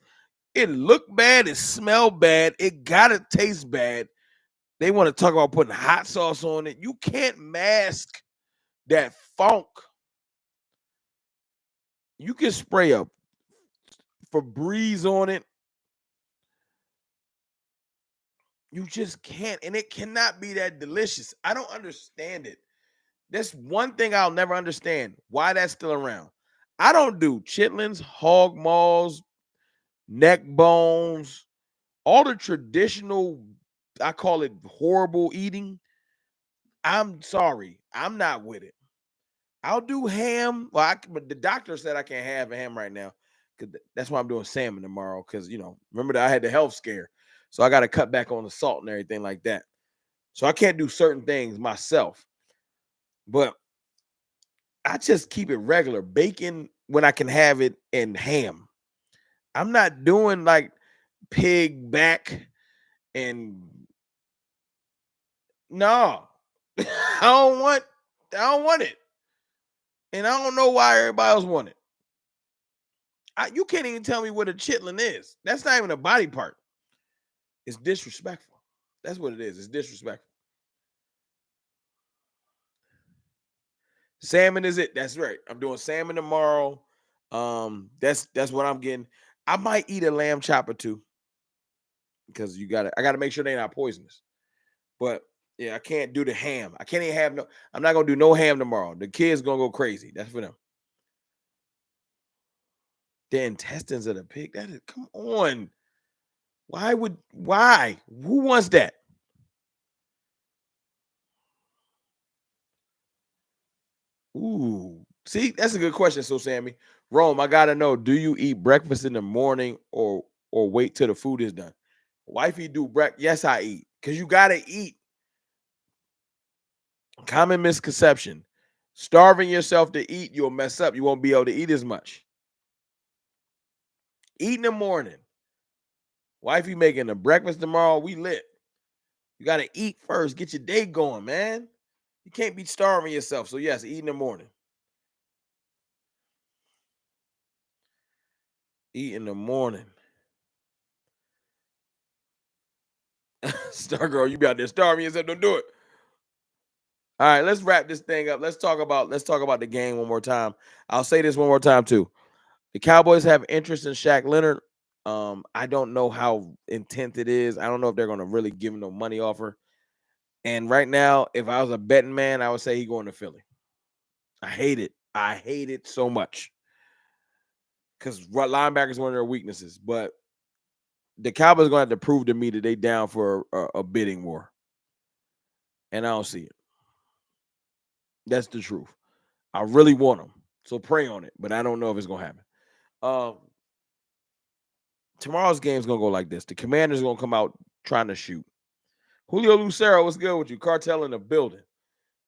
It look bad. It smell bad. It gotta taste bad. They want to talk about putting hot sauce on it. You can't mask that funk. You can spray a Febreze on it. You just can't. And it cannot be that delicious. I don't understand it. That's one thing I'll never understand. Why that's still around. I don't do chitlins, hog maws, neck bones, all the traditional, I call it horrible eating. I'm sorry. I'm not with it. I'll do ham. Well, but the doctor said I can't have a ham right now. That's why I'm doing salmon tomorrow. Because, remember that I had the health scare. So I got to cut back on the salt and everything like that. So I can't do certain things myself. But I just keep it regular. Bacon when I can have it and ham. I'm not doing like pig back and no. I don't want it. And I don't know why everybody else want it. You can't even tell me what a chitlin is. That's not even a body part. It's disrespectful. That's what it is. It's disrespectful. Salmon is it? That's right. I'm doing salmon tomorrow. That's what I'm getting. I might eat a lamb chop or two because I gotta make sure they're not poisonous. But yeah, I can't do the ham. I can't even have no. I'm not gonna do no ham tomorrow. The kids gonna go crazy. That's for them. The intestines of the pig. That is, come on. Why? Who wants that? Ooh. See, that's a good question. So, Sammy, Rome, I gotta know: do you eat breakfast in the morning or wait till the food is done? Wifey do breakfast. Yes, I eat because you gotta eat. Common misconception: starving yourself to eat, you'll mess up. You won't be able to eat as much. Eat in the morning. Wifey making the breakfast tomorrow. We lit. You gotta eat first. Get your day going, man. You can't be starving yourself. So yes, eat in the morning. Eat in the morning. Star girl, you be out there starving yourself. Don't do it. All right, let's wrap this thing up. Let's talk about the game one more time. I'll say this one more time too. The Cowboys have interest in Shaq Leonard. I don't know how intense it is. I don't know if they're going to really give him no money offer. And right now, if I was a betting man, I would say he's going to Philly. I hate it. I hate it so much because linebacker is one of their weaknesses. But the Cowboys are going to have to prove to me that they down for a bidding war, and I don't see it. That's the truth. I really want them, so pray on it. But I don't know if it's going to happen. Um, Tomorrow's game is gonna go like this: the Commanders gonna come out trying to shoot. Julio Lucero, what's good with you? Cartel in the building.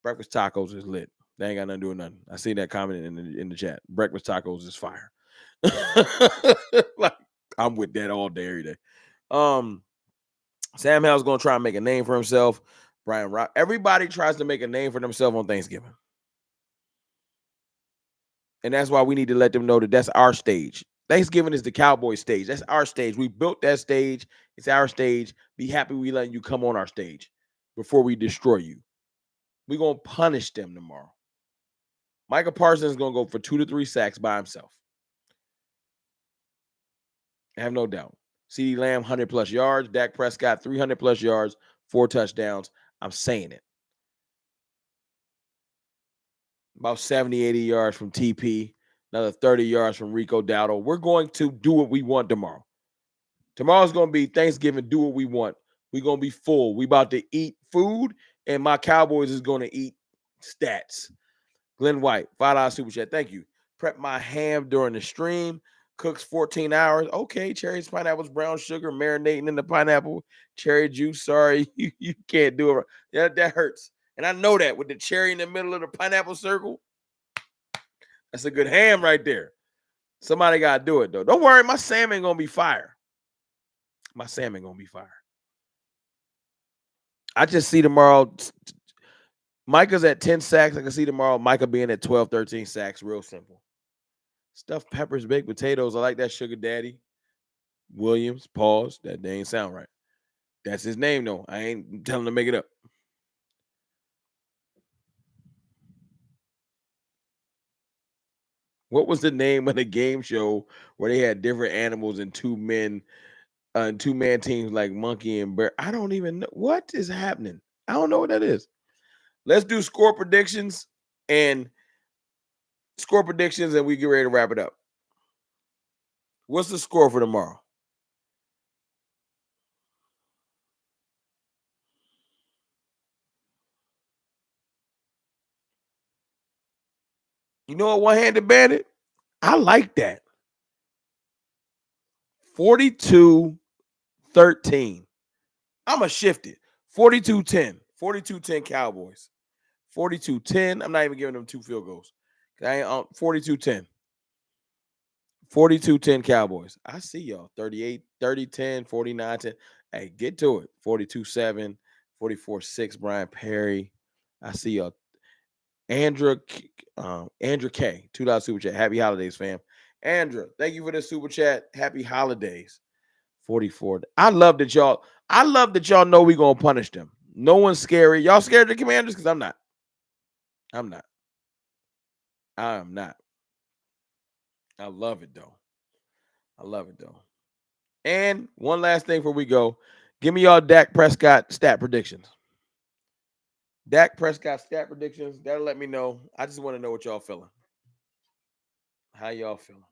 Breakfast tacos is lit. They ain't got nothing to do with nothing. I see that comment in the chat. Breakfast tacos is fire. Like I'm with that all day, every day. Um, Sam Howell's gonna try and make a name for himself. Brian Rock. Everybody tries to make a name for themselves on Thanksgiving. And that's why we need to let them know that that's our stage. Thanksgiving is the Cowboy stage. That's our stage. We built that stage. It's our stage. Be happy we letting you come on our stage before we destroy you. We're going to punish them tomorrow. Micah Parsons is going to go for 2 to 3 sacks by himself. I have no doubt. CeeDee Lamb, 100+ yards. Dak Prescott, 300+ yards, 4 touchdowns. I'm saying it. About 70, 80 yards from TP. Another 30 yards from Rico Dowdle. We're going to do what we want tomorrow. Tomorrow's going to be Thanksgiving. Do what we want. We're going to be full. We about to eat food, and my Cowboys is going to eat stats. Glenn White, $5 super chat. Thank you. Prep my ham during the stream. Cooks 14 hours. Okay, cherries, pineapples, brown sugar, marinating in the pineapple, cherry juice. Sorry, you can't do it. Yeah, that hurts. And I know that with the cherry in the middle of the pineapple circle. That's a good ham right there. Somebody got to do it, though. Don't worry, my salmon going to be fire. My salmon going to be fire. I just see tomorrow. Micah's at 10 sacks. I can see tomorrow Micah being at 12, 13 sacks. Real simple. Stuffed peppers, baked potatoes. I like that sugar daddy. Williams, pause. That they ain't sound right. That's his name, though. I ain't telling him to make it up. What was the name of the game show where they had different animals and and 2-man teams like monkey and bear? I don't even know what is happening. I don't know what that is. Let's do score predictions and we get ready to wrap it up. What's the score for tomorrow? You know what? One-handed bandit. I like that. 42-13. I'm going to shift it. 42-10. 42-10 Cowboys. 42-10. I'm not even giving them 2 field goals. I ain't 42-10. 42-10 Cowboys. I see y'all. 38, 30-10, 49-10. Hey, get to it. 42-7, 44-6, Brian Perry. I see y'all. Andrew K, $2 super chat. Happy holidays, fam. Andrew, thank you for the super chat. Happy holidays. 44. I love that y'all know we gonna punish them. No one's scary. Y'all scared of the Commanders? Because I'm not. I'm not. I am not. I love it though. I love it though. And one last thing before we go. Give me y'all Dak Prescott stat predictions. Dak Prescott stat predictions. That'll let me know. I just want to know what y'all feeling. How y'all feeling?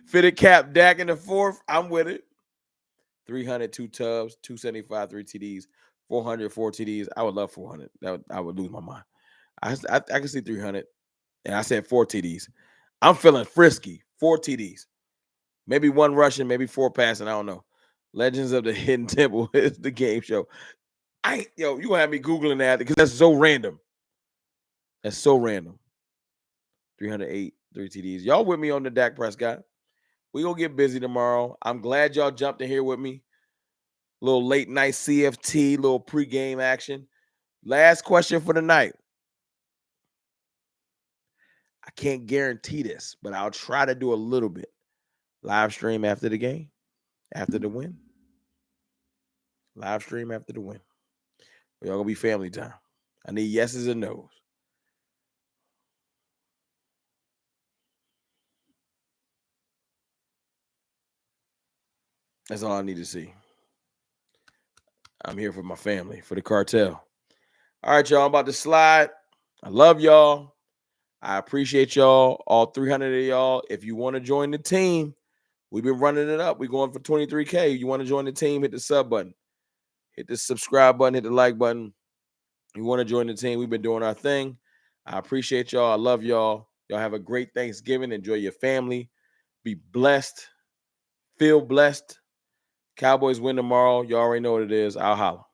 Fitted cap Dak in the fourth. I'm with it. 302 tubs, 275, 3 TDs, 400, 4 TDs. I would love 400. I would lose my mind. I can see 300. And I said 4 TDs. I'm feeling frisky. 4 TDs. Maybe 1 rushing, maybe 4 passing. I don't know. Legends of the Hidden Temple is the game show. You gonna have me Googling that because that's so random. That's so random. 308, 3 TDs. Y'all with me on the Dak Prescott. We gonna get busy tomorrow. I'm glad y'all jumped in here with me. Little late night CFT, little pregame action. Last question for the night. I can't guarantee this, but I'll try to do a little bit. Live stream after the game, after the win. Live stream after the win. We all gonna be family time. I need yeses and nos. That's all I need to see. I'm here for my family, for the cartel. All right, y'all. I'm about to slide. I love y'all. I appreciate y'all, all 300 of y'all. If you want to join the team, we've been running it up. We're going for 23K. You want to join the team, hit the sub button. Hit the subscribe button, hit the like button. You want to join the team, we've been doing our thing. I appreciate y'all. I love y'all. Y'all have a great Thanksgiving. Enjoy your family. Be blessed. Feel blessed. Cowboys win tomorrow. You already know what it is. I'll holla.